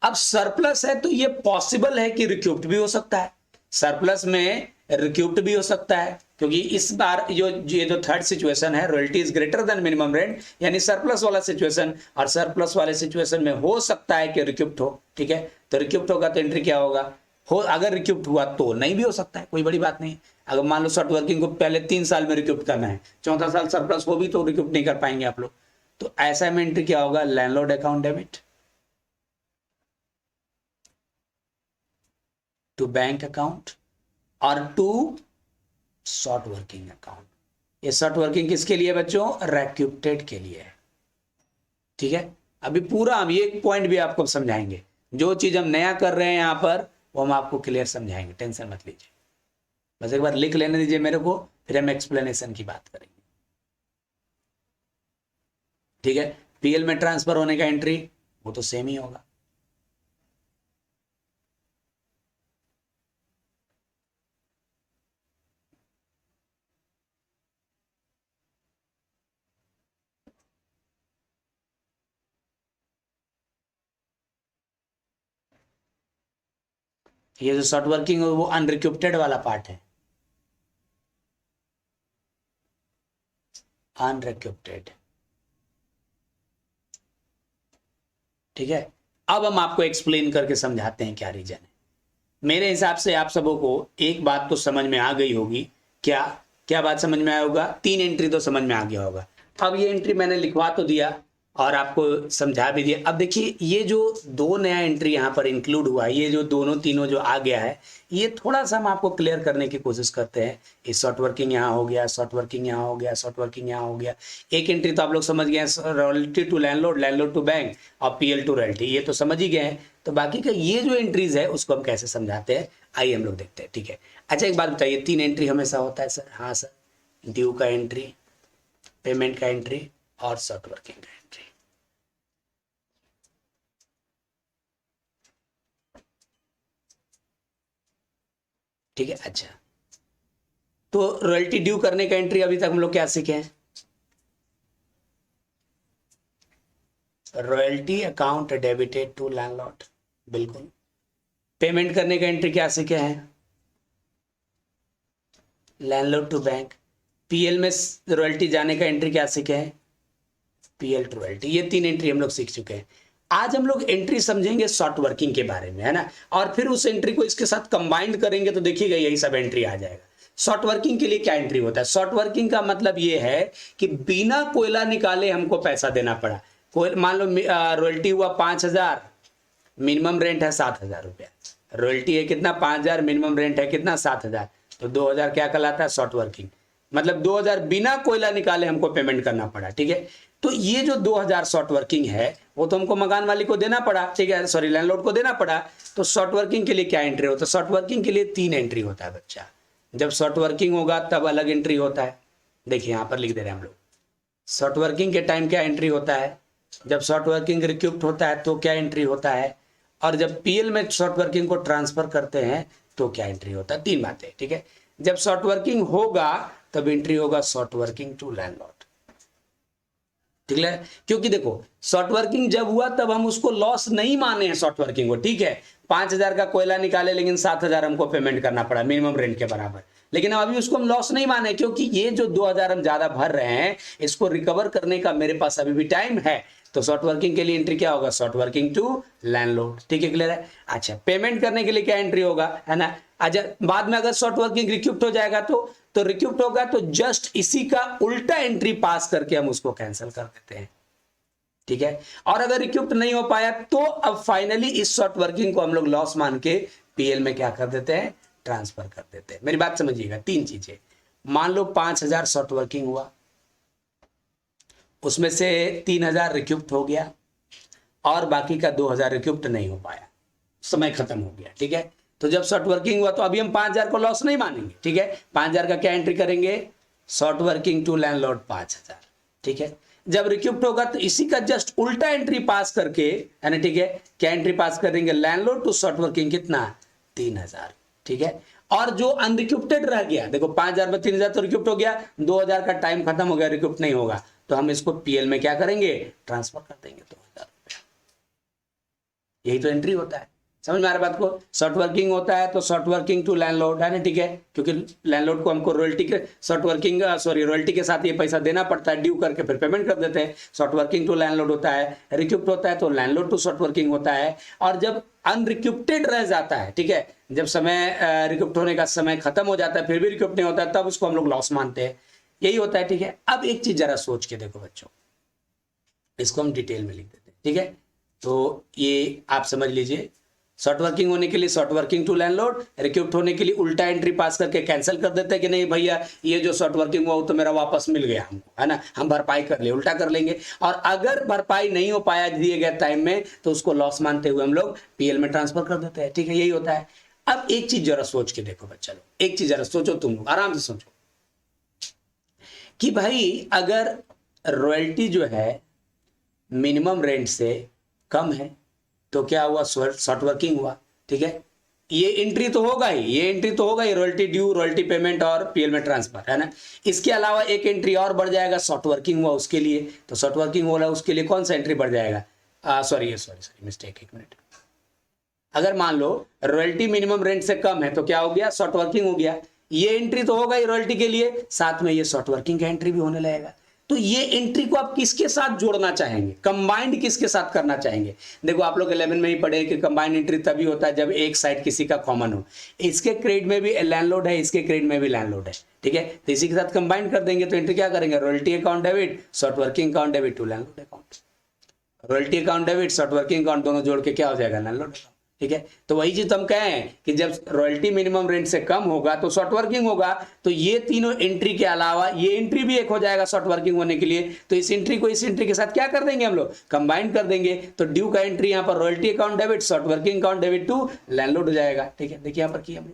अब सरप्लस है तो ये पॉसिबल है कि रिक्यूप्ट भी हो सकता है, सरप्लस में रिक्यूप्ट भी हो सकता है, क्योंकि इस बार ये जो थर्ड सिचुएशन है, royalty is greater than minimum rent, यानी सरप्लस वाला सिचुएशन, और सरप्लस वाले सिचुएशन में हो सकता है कि रिक्यूप्ट हो, ठीक है। तो रिक्यूप्ट होगा तो एंट्री क्या होगा, हो, अगर रिक्यूप्ट हुआ तो नहीं भी हो सकता है, कोई बड़ी बात नहीं। अगर मान लो शॉर्ट वर्किंग को पहले 3 साल में रिक्यूप्ट करना है, चौथा साल सरप्लस हो भी तो रिक्यूप्ट नहीं कर पाएंगे आप लोग, तो ऐसा में एंट्री क्या होगा, landlord account debit to bank account और टू शॉर्ट वर्किंग अकाउंट। ये शॉर्ट वर्किंग किसके लिए बच्चों, रिक्यूप्टेड के लिए है, ठीक है। अभी पूरा हम ये पॉइंट भी आपको समझाएंगे, जो चीज हम नया कर रहे हैं यहां पर वो हम आपको क्लियर समझाएंगे, टेंशन मत लीजिए, बस एक बार लिख लेने दीजिए मेरे को, फिर हम एक्सप्लेनेशन की बात करेंगे, ठीक है। पीएल में ट्रांसफर होने का एंट्री वो तो सेम ही होगा, ये जो शॉर्ट वर्किंग है वो अनरिक्यूप्टेड वाला पार्ट है, अनरिक्यूप्टेड, ठीक है। अब हम आपको एक्सप्लेन करके समझाते हैं क्या रीजन है। मेरे हिसाब से आप सबों को एक बात तो समझ में आ गई होगी, क्या क्या बात समझ में आया होगा, 3 एंट्री तो समझ में आ गया होगा। अब ये एंट्री मैंने लिखवा तो दिया और आपको समझा भी दिया। अब देखिए ये जो 2 नया एंट्री यहाँ पर इंक्लूड हुआ है, ये जो दोनों तीनों जो आ गया है, ये थोड़ा सा हम आपको क्लियर करने की कोशिश करते हैं। ये शॉर्ट वर्किंग यहाँ हो गया, शॉर्ट वर्किंग यहाँ हो गया, शॉर्ट वर्किंग यहाँ हो गया। एक एंट्री तो आप लोग समझ गए हैं, royalty to landlord, landlord to bank और पीएल टू रॉयल्टी, ये तो समझ ही गए हैं। तो बाकी का ये जो एंट्रीज है उसको हम कैसे समझाते हैं आइए हम लोग देखते हैं, ठीक है। अच्छा एक बात बताइए, 3 एंट्री हमेशा होता है सर? हाँ सर, ड्यू का एंट्री, पेमेंट का एंट्री और शॉर्ट वर्किंग का एंट्री। ठीक है। अच्छा तो रॉयल्टी ड्यू करने का एंट्री अभी तक हम लोग क्या सीखे हैं? Royalty account debited to landlord, बिल्कुल। पेमेंट करने का एंट्री क्या सीखे हैं? Landlord to bank. पीएल में रॉयल्टी जाने का एंट्री क्या सीखे हैं? PL to royalty. ये 3 एंट्री हम लोग सीख चुके हैं। आज हम लोग एंट्री समझेंगे शॉर्ट वर्किंग के बारे में, है ना, और फिर उस एंट्री को इसके साथ कंबाइंड करेंगे तो देखिएगा यही सब एंट्री आ जाएगा। शॉर्ट वर्किंग के लिए क्या एंट्री होता है? शॉर्ट वर्किंग का मतलब ये है कि बिना कोयला निकाले हमको पैसा देना पड़ा। मान लो रॉयल्टी हुआ 5,000, मिनिमम रेंट है 7,000 रुपया। रॉयल्टी है कितना? 5,000, मिनिमम रेंट है कितना? 7,000। तो 2,000 क्या कहलाता है? Short working. मतलब 2,000 बिना कोयला निकाले हमको पेमेंट करना पड़ा, ठीक है। तो ये जो 2,000 शॉर्ट वर्किंग है वो तो हमको मकान मालिक को देना पड़ा, ठीक है, सॉरी लैंडलॉर्ड को देना पड़ा। तो शॉर्ट वर्किंग के लिए क्या एंट्री होता है? शॉर्ट वर्किंग के लिए 3 एंट्री होता है बच्चा। जब शॉर्ट वर्किंग होगा तब अलग एंट्री होता है। देखिए यहां पर लिख दे रहे हैं हम लोग, शॉर्ट वर्किंग के टाइम क्या एंट्री होता है, जब शॉर्ट वर्किंग रिक्यूप्ट होता है तो क्या एंट्री होता है, और जब पीएल में शॉर्ट वर्किंग को ट्रांसफर करते हैं तो क्या एंट्री होता है। 3 बातें, ठीक है। जब शॉर्ट वर्किंग होगा तब एंट्री होगा शॉर्ट वर्किंग टू लैंडलॉर्ड, ठीक है। क्योंकि देखो शॉर्ट वर्किंग जब हुआ तब हम उसको लॉस नहीं माने हैं शॉर्ट वर्किंग को, ठीक है। 5,000 का कोयला निकाले लेकिन 7,000 हमको पेमेंट करना पड़ा मिनिमम रेंट के बराबर, लेकिन अभी उसको हम लॉस नहीं माने क्योंकि ये जो 2,000 हम ज्यादा भर रहे हैं इसको रिकवर करने का मेरे पास अभी भी टाइम है। तो शॉर्ट वर्किंग के लिए एंट्री क्या होगा? शॉर्ट वर्किंग टू लैंडलॉर्ड, ठीक है, क्लियर है। अच्छा पेमेंट करने के लिए क्या एंट्री होगा, है ना। अच्छा बाद में अगर शॉर्ट वर्किंग रिक्यूप्ट हो जाएगा तो रिक्यूप्ट होगा तो जस्ट इसी का उल्टा एंट्री पास करके हम उसको कैंसिल कर देते हैं, ठीक है। और अगर रिक्यूप्ट नहीं हो पाया तो अब फाइनली इस शॉर्ट वर्किंग को हम लोग लॉस मान के पीएल में क्या कर देते हैं? ट्रांसफर कर देते हैं। मेरी बात समझिएगा, 3 चीजें। मान लो 5,000 शॉर्ट वर्किंग हुआ, उसमें से 3,000 रिक्यूप्ट हो गया और बाकी का 2,000 रिक्यूप्ट नहीं हो पाया, समय खत्म हो गया, ठीक है। तो जब शॉर्ट वर्किंग हुआ तो अभी हम 5,000 को लॉस नहीं मानेंगे, ठीक है। 5,000 का क्या एंट्री करेंगे? शॉर्ट वर्किंग टू लैंडलॉर्ड 5,000, ठीक है। जब रिक्यूप्ट होगा तो इसी का जस्ट उल्टा एंट्री पास करके, है ना, ठीक है, क्या एंट्री पास करेंगे? लैंडलॉर्ड टू शॉर्ट वर्किंग कितना? 3,000, ठीक है। और जो अनरिक्यूप्टेड रह गया, देखो 5,000 में 3,000 तो रिक्यूप्ट हो गया, 2,000 का टाइम खत्म हो गया, रिक्यूप्ट नहीं होगा, तो हम इसको पीएल में क्या करेंगे? ट्रांसफर कर देंगे 2,000 रुपया। यही तो एंट्री होता है, समझ में आ रहा बात को। शॉर्ट वर्किंग होता है तो शॉर्ट वर्किंग टू लैंडलॉर्ड, है ना, ठीक है, क्योंकि लैंडलॉर्ड को हमको रॉयल्टी के शॉर्ट वर्किंग रॉयल्टी के साथ ये पैसा देना पड़ता है, ड्यू करके फिर पेमेंट कर देते हैं। शॉर्ट वर्किंग टू लैंडलॉर्ड होता है, रिक्यूप्ट होता है तो लैंडलॉर्ड टू शॉर्ट वर्किंग होता है। और जब अनरिक्यूप्टेड रह जाता है, ठीक है, जब समय रिक्यूप्ट होने का समय खत्म हो जाता है फिर भी रिक्यूप्ट नहीं होता है, तब उसको हम लोग लॉस मानते हैं। यही होता है, ठीक है। अब एक चीज जरा सोच के देखो बच्चों, इसको हम डिटेल में लिख देते हैं, ठीक है। तो ये आप समझ लीजिए, शॉर्ट वर्किंग होने के लिए शॉर्ट वर्किंग टू लैंडलॉर्ड, रिक्यूप्ट होने के लिए उल्टा एंट्री पास करके कैंसिल कर देते हैं कि नहीं भैया ये जो शॉर्ट वर्किंग हुआ वो तो मेरा वापस मिल गया हमको, है ना, हम भरपाई कर ले, उल्टा कर लेंगे। और अगर भरपाई नहीं हो पाया दिए गए टाइम में तो उसको लॉस मानते हुए हम लोग पीएल में ट्रांसफर कर देते हैं, ठीक है, यही होता है। अब एक चीज जरा सोच के देखो बच्चा लोग, एक चीज जरा सोचो, तुम लोग आराम से सोचो कि भाई अगर रॉयल्टी जो है मिनिमम रेंट से कम है तो क्या हुआ? शॉर्ट वर्किंग हुआ, ठीक है। ये एंट्री तो होगा ही, ये एंट्री तो होगा ही, रॉयल्टी ड्यू, रॉयल्टी पेमेंट और पीएल में ट्रांसफर, है ना। इसके अलावा एक एंट्री और बढ़ जाएगा, शॉर्ट वर्किंग हुआ उसके लिए, तो शॉर्ट वर्किंग हो रहा है उसके लिए कौन सा एंट्री बढ़ जाएगा? सॉरी मिस्टेक, एक मिनट। अगर मान लो रॉयल्टी मिनिमम रेंट से कम है तो क्या हो गया? शॉर्ट वर्किंग हो गया। ये एंट्री तो होगा ही रॉयल्टी के लिए, साथ में ये शॉर्ट वर्किंग का एंट्री भी होने लगेगा। तो ये एंट्री को आप किसके साथ जोड़ना चाहेंगे? कंबाइंड किसके साथ करना चाहेंगे? देखो आप लोग 11 में ही पढ़े कि कंबाइंड एंट्री तभी होता है जब एक साइड किसी का कॉमन हो। इसके क्रेडिट में भी लैंडलॉर्ड है, इसके क्रेडिट में भी लैंडलॉर्ड है, ठीक है। तो इसी के साथ कंबाइंड कर देंगे तो एंट्री क्या करेंगे? Royalty account debit, short working account debit to landlord account. Royalty account debit, short working account दोनों जोड़ के क्या हो जाएगा? Landlord account. ठीक है। तो वही चीज हम कहें कि जब रॉयल्टी मिनिमम रेंट से कम होगा तो शॉर्ट वर्किंग होगा, तो ये तीनों एंट्री के अलावा ये एंट्री भी एक हो जाएगा शॉर्ट वर्किंग होने के लिए। तो इस एंट्री को इस एंट्री के साथ क्या कर देंगे हम लोग, कंबाइन कर देंगे। तो ड्यू का एंट्री यहाँ पर royalty account debit, short working account debit to landlord हो जाएगा। ठीक है, देखिए यहाँ पर किया हमने,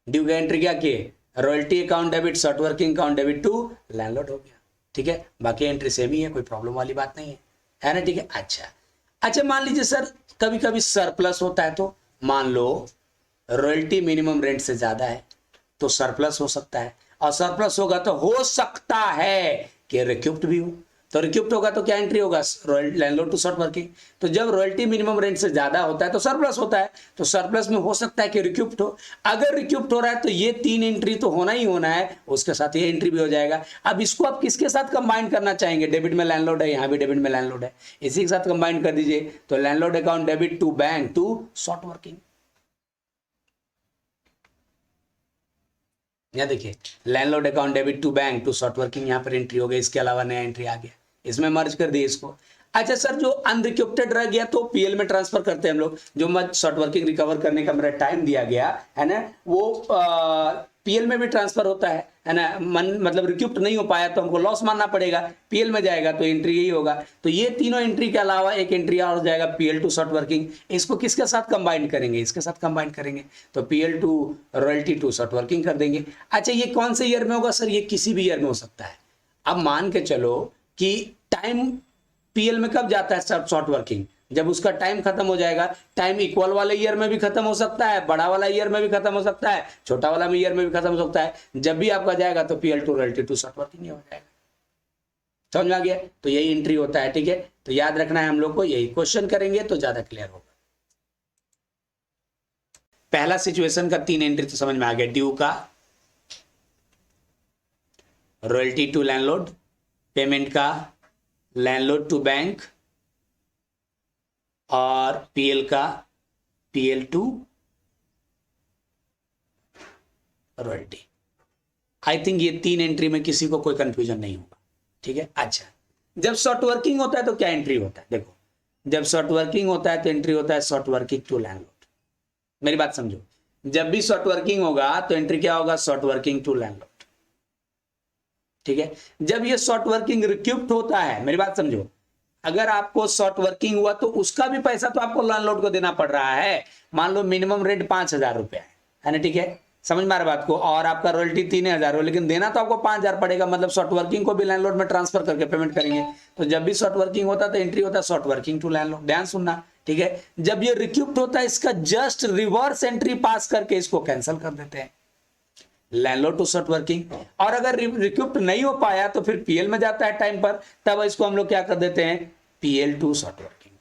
ड्यू का एंट्री क्या किए, royalty account debit, short working account debit to landlord हो गया। ठीक है, बाकी एंट्री सेम ही है, कोई प्रॉब्लम वाली बात नहीं है ना। ठीक है, अच्छा मान लीजिए सर कभी कभी सरप्लस होता है, तो मान लो रॉयल्टी मिनिमम रेंट से ज्यादा है तो सरप्लस हो सकता है, और सरप्लस होगा तो हो सकता है कि रिक्यूप्ट भी हो। तो रिक्यूप्ट होगा तो क्या एंट्री होगा, लैंडलॉर्ड टू शॉर्ट वर्किंग। तो जब रॉयल्टी मिनिमम रेंट से ज्यादा होता है तो सरप्लस होता है, तो सरप्लस में हो सकता है कि रिक्यूप्ट हो। अगर रिक्यूप्ट हो रहा है तो ये तीन एंट्री तो होना ही होना है, उसके साथ ये एंट्री भी हो जाएगा। अब इसको आप किसके साथ कंबाइन करना चाहेंगे, डेबिट में लैंडलॉर्ड है, यहाँ भी डेबिट में लैंडलॉर्ड है, इसी के साथ कंबाइन कर दीजिए। तो landlord account debit to bank to short working. यहाँ देखिए landlord account debit to bank to short working, यहाँ पर एंट्री हो गई, इसके अलावा नया एंट्री आ गया, इसमें मर्ज कर दिए इसको। अच्छा सर जो अनरिक्यूप्टेड रह गया तो पीएल में ट्रांसफर करते हैं हम लोग, जो मत शॉर्ट वर्किंग रिकवर करने का मेरा टाइम दिया गया है ना, वो पीएल में भी ट्रांसफर होता है ना। मतलब रिक्यूप्ट नहीं हो पाया तो हमको लॉस मानना पड़ेगा, पीएल में जाएगा तो एंट्री यही होगा। तो ये तीनों एंट्री के अलावा एक एंट्री और हो जाएगा पीएल टू शॉर्ट वर्किंग। इसको किसके साथ कंबाइन करेंगे, इसके साथ कंबाइन करेंगे, तो PL to royalty to short working कर देंगे। अच्छा ये कौन से ईयर में होगा सर, ये किसी भी ईयर में हो सकता है। अब मान के चलो कि टाइम पीएल में कब जाता है शॉर्ट वर्किंग, जब उसका टाइम खत्म हो जाएगा। टाइम इक्वल वाले ईयर में भी खत्म हो सकता है, बड़ा वाला ईयर में भी खत्म हो सकता है, छोटा वाला ईयर में भी खत्म हो सकता है। जब भी आपका जाएगा तो PL to royalty to short working हो जाएगा। समझ में आ गया, तो यही एंट्री होता है। ठीक है, तो याद रखना है हम लोग को, यही क्वेश्चन करेंगे तो ज्यादा क्लियर होगा। पहला सिचुएशन का 3 एंट्री तो समझ में आ गया, ड्यू का, रॉयल्टी टू लैंडलॉर्ड, पेमेंट का लैंडलॉर्ड टू बैंक, और पीएल का PL to royalty. I think ये 3 एंट्री में किसी को कोई कंफ्यूजन नहीं होगा। ठीक है, अच्छा जब शॉर्ट वर्किंग होता है तो क्या एंट्री होता है, देखो जब शॉर्ट वर्किंग होता है तो एंट्री होता है शॉर्ट वर्किंग टू लैंडलॉर्ड। मेरी बात समझो, जब भी शॉर्ट वर्किंग होगा तो एंट्री क्या होगा, शॉर्ट वर्किंग टू लैंडलॉर्ड। ठीक है, जब ये शॉर्ट वर्किंग रिक्यूप्ट होता है, मेरी बात समझो, अगर आपको शॉर्ट वर्किंग हुआ तो उसका भी पैसा तो आपको लैंडलॉर्ड को देना पड़ रहा है। मान लो मिनिमम रेंट 5,000 रुपया है ना, ठीक है, समझ में आ रहा बात को, और आपका रॉयल्टी 3,000 हो, लेकिन देना तो आपको 5,000 पड़ेगा। मतलब शॉर्ट वर्किंग को भी लैंडलॉर्ड में ट्रांसफर करके पेमेंट करेंगे। तो जब भी शॉर्ट वर्किंग होता है तो एंट्री होता है शॉर्ट वर्किंग टू लैंडलॉर्ड। ध्यान सुनना, ठीक है। जब ये रिक्यूप्ट होता है इसका जस्ट रिवर्स एंट्री पास करके इसको कैंसिल कर देते हैं, लैंडलॉर्ड टू शॉर्ट वर्किंग। और अगर रिक्यूप्ट नहीं हो पाया तो फिर पीएल में जाता है टाइम पर, तब इसको हम लोग क्या कर देते हैं, पीएल टू शॉर्ट वर्किंग।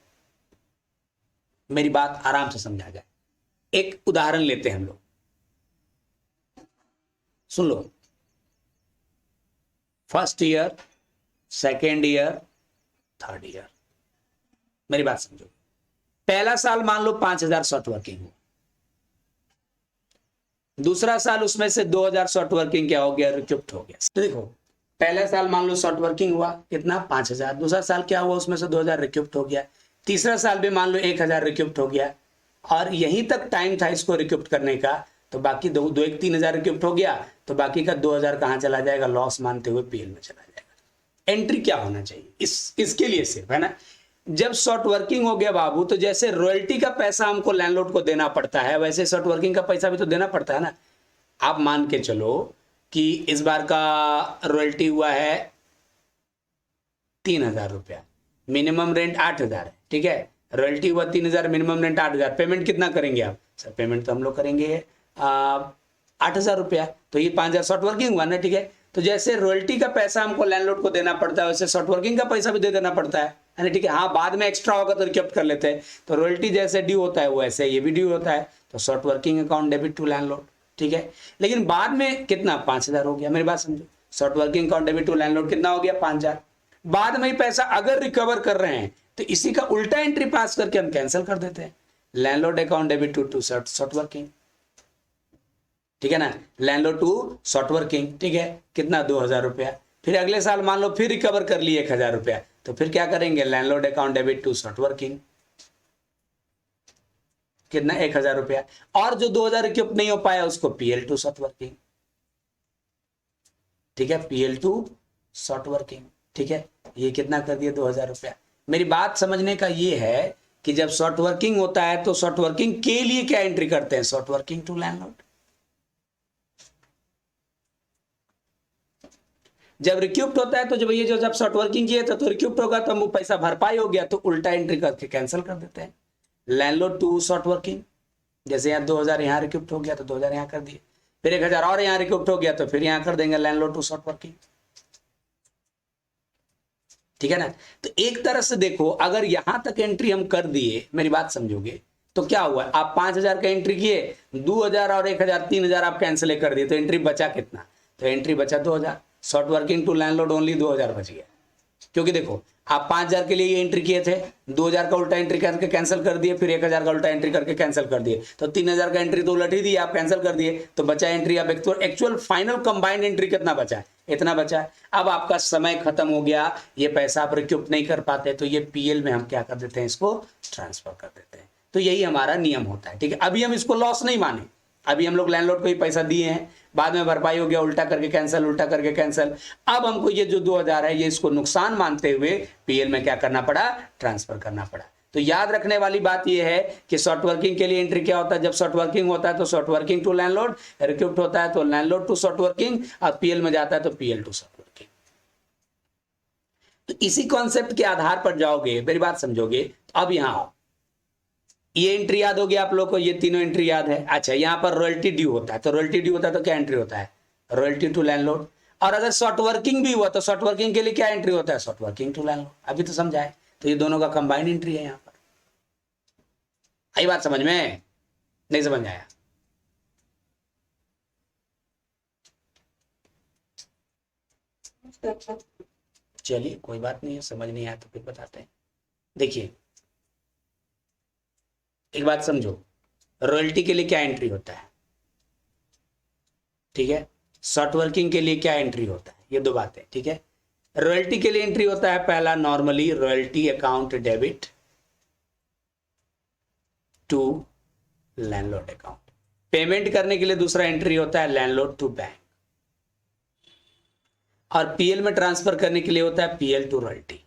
मेरी बात आराम से समझा जाए, एक उदाहरण लेते हैं हम लोग, सुन लो। First year, second year, third year, मेरी बात समझो। पहला साल मान लो 5,000 शॉर्ट वर्किंग हो, दूसरा साल उसमें से 2,000 शॉर्ट वर्किंग क्या हो गया, रिक्यूप्ट हो गया। तो देखो पहला साल मान लो शॉर्ट वर्किंग हुआ कितना, 5,000, दूसरा साल क्या हुआ, उसमें से 2,000 रिक्यूप्ट हो गया, तीसरा साल भी मान लो 1,000 रिक्यूप्ट हो गया, और यहीं तक टाइम था इसको रिक्यूप्ट करने का। तो बाकी 3,000 रिक्यूप्ट हो गया, तो बाकी का 2,000 कहां चला जाएगा, लॉस मानते हुए पीएल में चला जाएगा। एंट्री क्या होना चाहिए इसके लिए सिर्फ, है ना, जब शॉर्ट वर्किंग हो गया बाबू, तो जैसे रॉयल्टी का पैसा हमको लैंडलॉर्ड को देना पड़ता है, वैसे शॉर्ट वर्किंग का पैसा भी तो देना पड़ता है ना। आप मान के चलो कि इस बार का रॉयल्टी हुआ है 3,000 रुपया, मिनिमम रेंट 8,000 है, ठीक है, रॉयल्टी हुआ 3,000, मिनिमम रेंट 8,000, पेमेंट कितना करेंगे आप, सर पेमेंट तो हम लोग करेंगे 8,000 रुपया, तो ये 5,000 शॉर्ट वर्किंग हुआ ना, ठीक है। तो जैसे रॉयल्टी का पैसा हमको लैंडलॉर्ड को देना पड़ता है, वैसे शॉर्ट वर्किंग का पैसा भी दे देना पड़ता है ना, ठीक है। हाँ, बाद में एक्स्ट्रा होगा तो रिक्यूप्ट कर लेते हैं। तो रॉयल्टी जैसे ड्यू होता है वैसे ये भी ड्यू होता है, तो short working account debit to landlord, ठीक है। लेकिन बाद में कितना, 5,000 हो गया, मेरी बात समझो, short working account debit to landlord कितना हो गया, 5,000। बाद में ही पैसा अगर रिकवर कर रहे हैं तो इसी का उल्टा एंट्री पास करके हम कैंसिल कर देते हैं, landlord account debit to short working, ठीक है ना, लैंडलॉर्ड टू शॉर्ट वर्किंग, ठीक है, कितना, 2,000 रुपया। फिर अगले साल मान लो फिर रिकवर कर लिए 1,000 रुपया, तो फिर क्या करेंगे, landlord account debit to short working, कितना 1000 रुपया, और जो 2000 इक्विप्ड नहीं हो पाया उसको PL2 शॉर्ट वर्किंग, ठीक है, PL2 शॉर्ट वर्किंग, ठीक है, ये कितना कर दिया 2000 रुपया। मेरी बात समझने का ये है कि जब शॉर्ट वर्किंग होता है तो शॉर्ट वर्किंग के लिए क्या एंट्री करते हैं, शॉर्ट वर्किंग टू लैंडलॉर्ड। जब रिक्यूप्ट होता है तो जब ये जो जब शॉर्ट वर्किंग किए तो रिक्यूप्ट होगा तो वो पैसा भरपाई हो गया तो उल्टा एंट्री करके कैंसिल कर देते हैं, लैंडलॉर्ड टू शॉर्ट वर्किंग। जैसे यहाँ 2000 यहाँ रिक्यूप्ट हो गया तो 2000 यहाँ कर दिए, फिर 1000 और यहाँ रिक्यूप्ट हो गया तो फिर यहाँ कर देंगे लैंडलॉर्ड टू शॉर्ट वर्किंग, ठीक है ना। तो एक तरह से देखो, अगर यहां तक एंट्री हम कर दिए, मेरी बात समझोगे, तो क्या हुआ, आप 5000 का एंट्री किए, 2000 और 1000 3000 आप कैंसिल कर दिए, तो एंट्री बचा कितना, तो एंट्री बचा 2000, short working to landlord only 2000 बच गया। क्योंकि देखो आप 5000 के लिए ये एंट्री किए थे, 2000 का उल्टा एंट्री करके कैंसिल कर दिए, फिर 1000 का उल्टा एंट्री करके कैंसिल कर दिए, तो 3000 का एंट्री तो उलट ही दी, आप कैंसिल कर दिए, तो बचा एंट्री। अब एक्चुअल फाइनल कंबाइंड एंट्री कितना बचा है, इतना बचा है। अब आपका समय खत्म हो गया, ये पैसा आप रिक्यूप नहीं कर पाते, तो ये PL में हम क्या कर देते हैं, इसको ट्रांसफर कर देते हैं। तो यही हमारा नियम होता है, ठीक है। अभी हम इसको लॉस नहीं माने, अभी हम लोग लैंडलॉर्ड को ही पैसा दिए हैं, बाद में भरपाई हो गया, उल्टा करके कैंसिल, उल्टा करके कैंसिल। अब हमको ये जो 2000 है ये इसको नुकसान मानते हुए PL में क्या करना पड़ा, ट्रांसफर करना पड़ा। तो याद रखने वाली बात यह है कि शॉर्ट वर्किंग के लिए एंट्री क्या होता है, जब शॉर्ट वर्किंग होता है तो शॉर्ट वर्किंग टू लैंडलॉर्ड, रिक्यूप्ट होता है तो लैंडलॉर्ड टू शॉर्ट वर्किंग, और PL में जाता है तो PL टू शॉर्ट वर्किंग। तो इसी कॉन्सेप्ट के आधार पर जाओगे, मेरी बात समझोगे। अब यहां आओ, ये एंट्री याद होगी आप लोग को, ये तीनों एंट्री याद है। अच्छा, यहां पर रॉयल्टी ड्यू होता है, तो रॉयल्टी ड्यू होता है तो क्या एंट्री होता है, रॉयल्टी टू लैंडलॉर्ड। और अगर शॉर्ट वर्किंग भी हुआ तो शॉर्ट वर्किंग के लिए क्या एंट्री होता है, शॉर्ट वर्किंग टू लैंडलॉर्ड। अभी तो समझाए, तो ये दोनों का कंबाइंड एंट्री है। यहां पर आई बात समझ में, नहीं समझ आया, चलिए कोई बात नहीं है, समझ नहीं आया तो फिर बताते हैं। देखिए एक बात समझो, रॉयल्टी के लिए क्या एंट्री होता है, ठीक है, शॉर्ट वर्किंग के लिए क्या एंट्री होता है, ये दो बातें, ठीक है। रॉयल्टी के लिए एंट्री होता है पहला, normally royalty account debit to landlord account. Payment करने के लिए दूसरा एंट्री होता है लैंडलॉर्ड टू बैंक, और PL में ट्रांसफर करने के लिए होता है PL टू रॉयल्टी।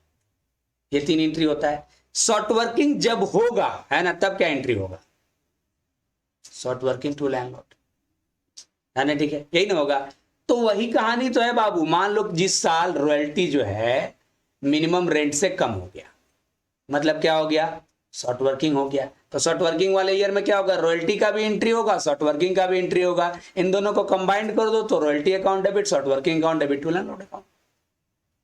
ये तीन एंट्री होता है। शॉर्ट वर्किंग जब होगा, है ना, तब क्या एंट्री होगा, शॉर्ट वर्किंग टू लैंडलॉर्ड, है ना, ठीक है, यही ना होगा। तो वही कहानी तो है बाबू। मान लो जिस साल रॉयल्टी जो है मिनिमम रेंट से कम हो गया, मतलब क्या हो गया, शॉर्ट वर्किंग हो गया। तो शॉर्ट वर्किंग वाले ईयर में क्या होगा, रॉयल्टी का भी एंट्री होगा, शॉर्ट वर्किंग का भी एंट्री होगा। इन दोनों को कंबाइंड कर दो तो royalty account debit, short working account debit to landlord account.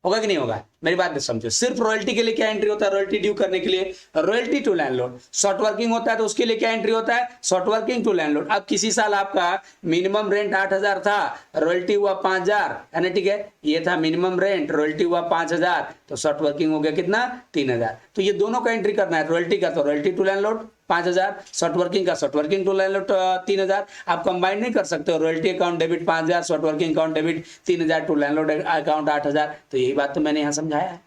होगा कि नहीं होगा, मेरी बात समझो। सिर्फ रॉयल्टी के लिए क्या एंट्री होता है, रॉयल्टी ड्यू करने के लिए royalty to landlord. Short working होता है तो उसके लिए क्या एंट्री होता है, शॉर्ट वर्किंग टू लैंडलॉर्ड। अब किसी साल आपका मिनिमम रेंट 8000 था, रॉयल्टी हुआ 5000, है ना, ठीक है, ये था मिनिमम रेंट, रॉयल्टी हुआ 5000, तो शॉर्ट वर्किंग हो गया कितना, 3000। तो ये दोनों का एंट्री करना है, रॉयल्टी का तो royalty to landlord 5000, short working का शॉर्ट वर्किंग टू लैंडलॉर्ड 3000। आप कंबाइन नहीं कर सकते हो, royalty account debit 5000, short working account debit 3000 to landlord account 8000। तो यही बात तो मैंने यहां समझाया है,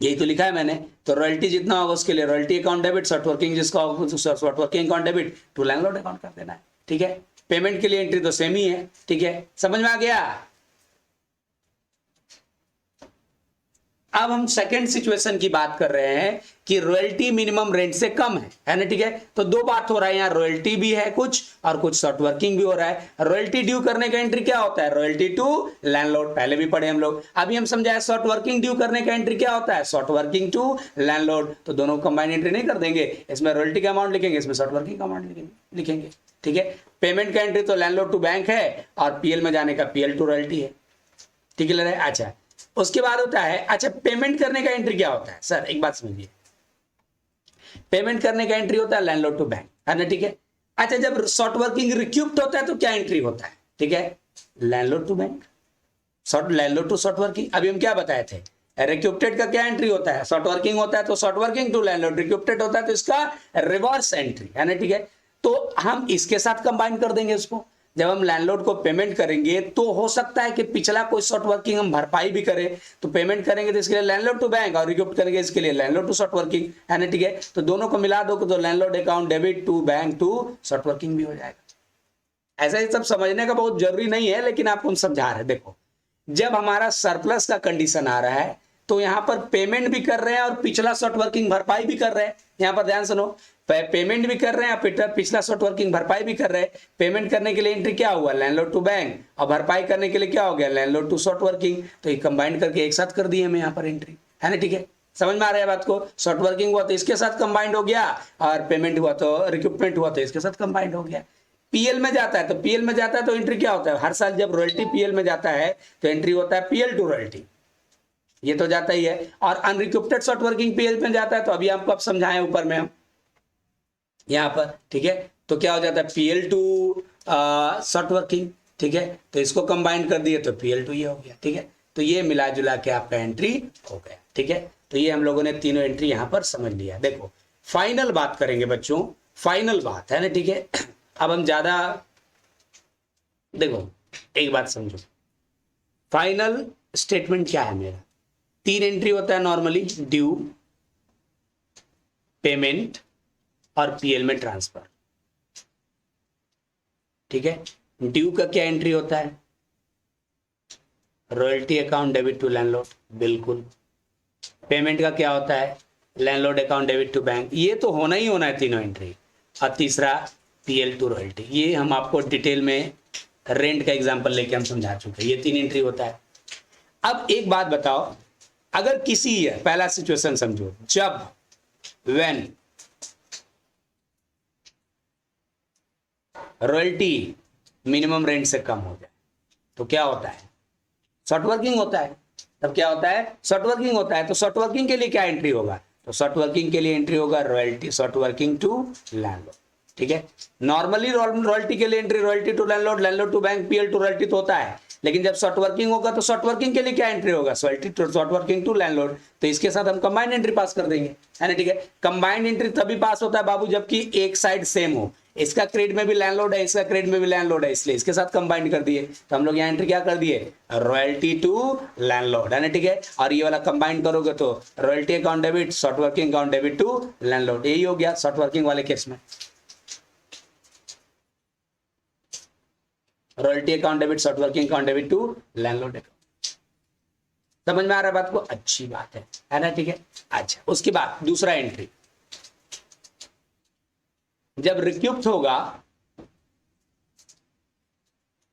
यही तो लिखा है मैंने। तो रॉयल्टी जितना होगा उसके लिए royalty account debit, short working जिसका होगा short working account debit to landlord account कर देना है, ठीक है। पेमेंट के लिए एंट्री तो सेम ही है, ठीक है, समझ में आ गया। अब हम सेकंड सिचुएशन की बात कर रहे हैं कि रॉयल्टी मिनिमम रेंट से कम है ना, ठीक है। तो दो बात हो रहा है यहाँ, रॉयल्टी भी है कुछ और कुछ शॉर्ट वर्किंग भी हो रहा है। रॉयल्टी ड्यू करने का एंट्री क्या होता है, रॉयल्टी टू लैंडलॉर्ड, पहले भी पढ़े हम लोग। अभी हम समझाए शॉर्ट वर्किंग ड्यू करने का एंट्री क्या होता है, शॉर्ट वर्किंग टू लैंडलॉर्ड। तो दोनों कंबाइन एंट्री नहीं कर देंगे, इसमें रॉयल्टी का अमाउंट लिखेंगे, इसमें शॉर्ट वर्किंग का अमाउंट लिखेंगे, ठीक है। पेमेंट का एंट्री तो लैंडलॉर्ड टू बैंक है और PL में जाने का PL टू रॉयल्टी है, ठीक है। अच्छा, उसके बाद होता है, अच्छा पेमेंट करने का एंट्री क्या होता है सर, एक बात समझिए, पेमेंट करने का एंट्री होता है लैंडलॉर्ड टू बैंक, है ना, ठीक है। अच्छा, जब शॉर्ट वर्किंग रिक्यूप्ट होता है तो क्या एंट्री होता है, ठीक है, landlord to bank, landlord to short working. अभी हम क्या बताए थे, रिक्यूप्टेड का क्या एंट्री होता है, शॉर्ट वर्किंग होता है तो शॉर्ट वर्किंग टू लैंडलॉर्ड, रिक्यूप्टेड होता है तो इसका रिवर्स एंट्री, है ना, ठीक है। तो हम इसके साथ कंबाइन कर देंगे उसको, जब हम लैंडलॉर्ड को पेमेंट करेंगे तो हो सकता है कि पिछला कोई शॉर्ट वर्किंग हम भरपाई भी करें, तो पेमेंट करेंगे तो इसके लिए लैंडलॉर्ड टू बैंक और रिक्यूप्ट करेंगे इसके लिए लैंडलॉर्ड टू शॉर्ट वर्किंग, है ना, ठीक है। तो दोनों को मिला दो तो landlord account debit to bank to short working भी हो जाएगा। ऐसा ही सब समझने का बहुत जरूरी नहीं है, लेकिन आपको हम समझा रहे हैं। देखो, जब हमारा सरप्लस का कंडीशन आ रहा है तो यहां पर पेमेंट भी कर रहे हैं और पिछला शॉर्ट वर्किंग भरपाई भी कर रहे हैं। यहां पर ध्यान सुनो, पेमेंट भी कर रहे हैं, पिछला शॉर्ट वर्किंग भरपाई भी कर रहे हैं। पेमेंट करने के लिए एंट्री क्या हुआ, लैंडलॉर्ड टू बैंक, और भरपाई करने के लिए क्या हो गया, लैंडलॉर्ड टू शॉर्ट वर्किंग। तो ये कंबाइंड करके एक साथ कर दिए हमें यहाँ पर एंट्री, है ना, ठीक है। समझ में आ रहा है बात को, शॉर्ट वर्किंग हुआ तो इसके साथ कंबाइंड हो गया, और पेमेंट हुआ तो रिक्रूटमेंट हुआ तो इसके साथ कंबाइंड हो गया। पीएल में जाता है तो पीएल में जाता है तो एंट्री क्या होता है, हर साल जब रॉयल्टी पीएल में जाता है तो एंट्री होता है पीएल टू रॉयल्टी, ये तो जाता ही है। और अनरिक्रूप्टेड शॉर्ट वर्किंग पीएल में जाता है तो अभी आपको अब समझाएं ऊपर में हम यहाँ पर, ठीक है। तो क्या हो जाता है, पीएल टू शॉर्ट वर्किंग, ठीक है। तो इसको कंबाइन कर दिए तो पीएल टू ये हो गया, ठीक है। तो ये मिला जुला के आपका एंट्री हो गया, ठीक है। तो ये हम लोगों ने तीनों एंट्री यहाँ पर समझ लिया। देखो फाइनल बात करेंगे बच्चों, फाइनल बात है ना, ठीक है। अब हम ज्यादा, देखो एक बात समझो, फाइनल स्टेटमेंट क्या है मेरा, 3 एंट्री होता है नॉर्मली, ड्यू, पेमेंट और पीएल में ट्रांसफर, ठीक है। ड्यू का क्या एंट्री होता है, royalty account debit to landlord, बिल्कुल। पेमेंट का क्या होता है, landlord account debit to bank, ये तो होना ही होना है तीनों एंट्री। और तीसरा पीएल टू रॉयल्टी, ये हम आपको डिटेल में रेंट का एग्जांपल लेके हम समझा चुके हैं, ये 3 एंट्री होता है। अब एक बात बताओ, अगर किसी ईयर, पहला सिचुएशन समझो, जब व्हेन रॉयल्टी मिनिमम रेंट से कम हो जाए तो क्या होता है, शॉर्ट वर्किंग होता है। तब क्या होता है, शॉर्ट वर्किंग होता है। तो शॉर्ट वर्किंग के लिए क्या एंट्री होगा, तो शॉर्ट वर्किंग के लिए एंट्री होगा royalty short working to landlord, ठीक है। नॉर्मली रॉयल्टी के लिए entry royalty to landlord, landlord to bank, PL to royalty तो होता है। लेकिन जब शॉर्ट वर्किंग होगा तो शॉर्ट वर्किंग के लिए क्या एंट्री होगा, शॉर्ट वर्किंग टू लैंडलॉर्ड। तो इसके साथ हम कंबाइंड एंट्री पास कर देंगे, है ना, ठीक है। कंबाइंड एंट्री तभी पास होता है बाबू जबकि एक साइड सेम हो, इसका क्रेडिट में भी लैंडलॉर्ड है, इसका क्रेडिट में भी लैंडलॉर्ड है, इसलिए इसके साथ कंबाइंड कर दिए। तो हम लोग यहाँ एंट्री क्या कर दिए, रॉयल्टी टू लैंडलॉर्ड, है ना, ठीक है। और ये वाला कंबाइंड करोगे तो royalty account debit short working account debit to landlord, यही हो गया शॉर्ट वर्किंग वाले केस में। Royalty account debit short working account debit to landlord account. समझ में आ रहा है बात को, अच्छी बात है ना, ठीक है। अच्छा, उसके बाद दूसरा एंट्री, जब रिक्यूप्ट होगा,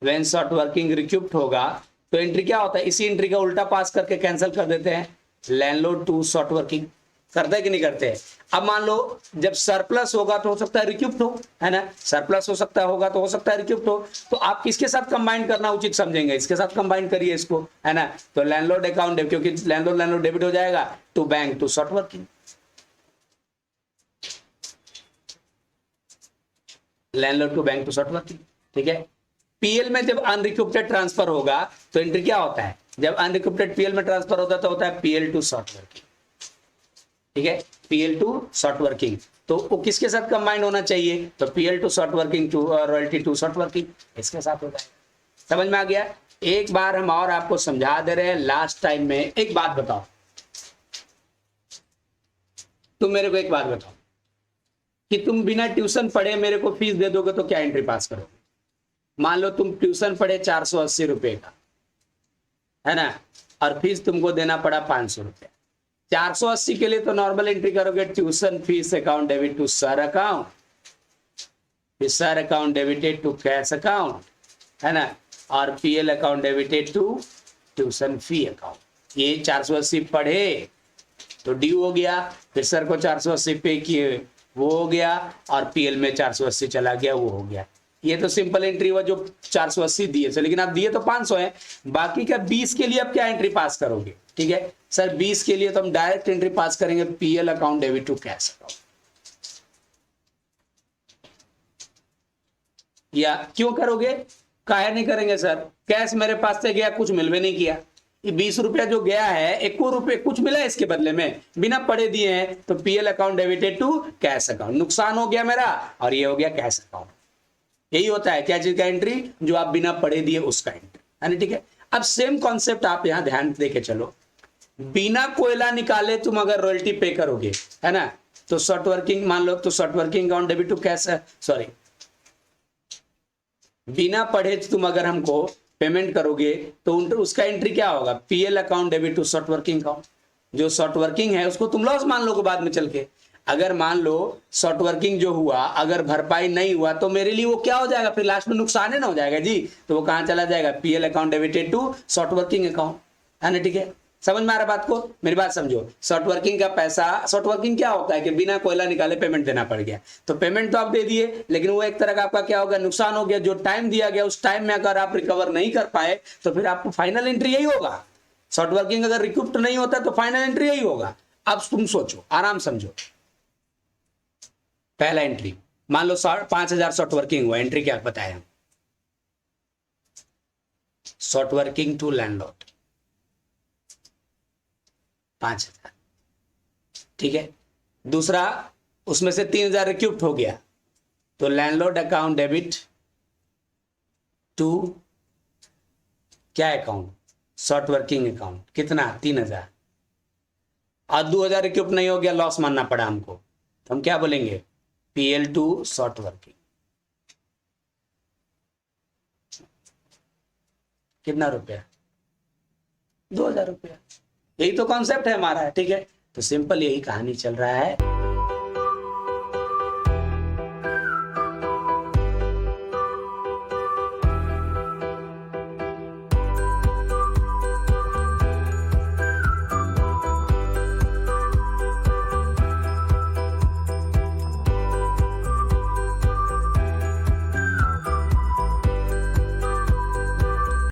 व्हेन शॉर्ट वर्किंग रिक्यूप्ट होगा तो एंट्री क्या होता है, इसी एंट्री का उल्टा पास करके कैंसिल कर देते हैं, लैंडलॉर्ड टू शॉर्ट वर्किंग। करते हैं कि नहीं करते हैं। अब मान लो जब सरप्लस होगा तो हो सकता है रिक्यूप्ट हो, है ना, सरप्लस हो सकता होगा तो हो सकता है रिक्यूप्ट हो। तो आप किसके साथ कंबाइन करना उचित समझेंगे, इसके साथ कंबाइन करिए इसको, है ना। तो लैंडलॉर्ड अकाउंट, क्योंकि लैंडलॉर्ड डेबिट हो जाएगा to bank to short working, landlord to bank to short working, ठीक है। पीएल में जब अनरिक्यूप्टेड ट्रांसफर होगा तो एंट्री क्या होता है, जब अनरिक्यूप्टेड पीएल में ट्रांसफर होता है तो होता है पीएल टू शॉर्ट वर्किंग, ठीक है, पीएल टू शॉर्ट वर्किंग। तो वो किसके साथ कंबाइंड होना चाहिए, तो PL to short working to royalty to short working, इसके साथ होता है। समझ में आ गया। एक बार हम और आपको समझा दे रहे हैं लास्ट टाइम में। एक बात बताओ, तुम मेरे को एक बात बताओ कि तुम बिना ट्यूशन पढ़े मेरे को फीस दे दोगे तो क्या एंट्री पास करोगे। मान लो तुम ट्यूशन पढ़े 480 रुपए का, है ना, और फीस तुमको देना पड़ा 500 रुपए। 480 के लिए तो नॉर्मल एंट्री करोगे, tuition fees account debit to sir account, फिर sir account debited to cash account, है ना, और PL account debited to tuition fee account. ये 480 पढ़े तो ड्यू हो गया, फिर सर को 480 पे किए वो हो गया, और पीएल में 480 चला गया वो हो गया। ये तो सिंपल एंट्री हुआ जो 480 दिए थे, लेकिन आप दिए तो 500 है। बाकी का 20 के लिए आप क्या एंट्री पास करोगे, ठीक है सर। 20 के लिए तो हम डायरेक्ट एंट्री पास करेंगे PL account debit to cash account. या क्यों करोगे, काहे नहीं करेंगे सर, कैश मेरे पास से गया, कुछ मिल भी नहीं किया। ये 20 रुपया जो गया है, 1 रुपये कुछ मिला है इसके बदले में, बिना पढ़े दिए हैं, तो PL account debited to cash account, नुकसान हो गया मेरा, और ये हो गया कैश अकाउंट। यही होता है क्या चीज का एंट्री, जो आप बिना पढ़े दिए उसका एंट्री, है ना, ठीक है। अब सेम कॉन्सेप्ट आप यहां ध्यान दे के चलो, बिना कोयला निकाले तुम अगर रॉयल्टी पे करोगे, है ना, तो शॉर्ट वर्किंग मान लो, तो short working account debit to cash, sorry, बिना पढ़े तुम अगर हमको पेमेंट करोगे तो उसका एंट्री क्या होगा, PL account debit to short working account. जो शॉर्ट वर्किंग है उसको तुम लॉस मान लो बाद में चल के। अगर मान लो शॉर्ट वर्किंग जो हुआ अगर भरपाई नहीं हुआ तो मेरे लिए वो क्या हो जाएगा, फिर लास्ट में नुकसान है ना हो जाएगा जी, तो वो कहां चला जाएगा, PL account debited to short working account, है ना, ठीक है। समझ में आ रहा बात को, मेरी बात समझो। शॉर्ट वर्किंग का पैसा, शॉर्ट वर्किंग क्या होता है कि बिना कोयला निकाले पेमेंट देना पड़ गया, तो पेमेंट तो आप दे दिए, लेकिन वो एक तरह का आपका क्या हो गया, नुकसान हो गया। जो टाइम दिया गया उस टाइम में अगर आप रिकवर नहीं कर पाए तो फिर आपको फाइनल एंट्री यही होगा। शॉर्ट वर्किंग अगर रिकूप्ड नहीं होता तो फाइनल एंट्री यही होगा। अब तुम सोचो, आराम समझो। पहला एंट्री मान लो 5,000 शॉर्ट वर्किंग हुआ, एंट्री क्या बताया, शॉर्ट वर्किंग टू लैंडलॉर्ड 5,000, ठीक है। दूसरा उसमें से 3,000 रिक्यूप्ट हो गया, तो लैंडलॉर्ड अकाउंट डेबिट टू क्या अकाउंट, शॉर्ट वर्किंग अकाउंट, कितना 3,000, और 2,000 रिक्यूप्ट नहीं हो गया, लॉस मानना पड़ा हमको, तो हम क्या बोलेंगे, पीएल टू शॉर्ट वर्किंग, कितना रुपया, 2,000 रुपया। यही तो कॉन्सेप्ट है हमारा, ठीक है। तो सिंपल यही कहानी चल रहा है।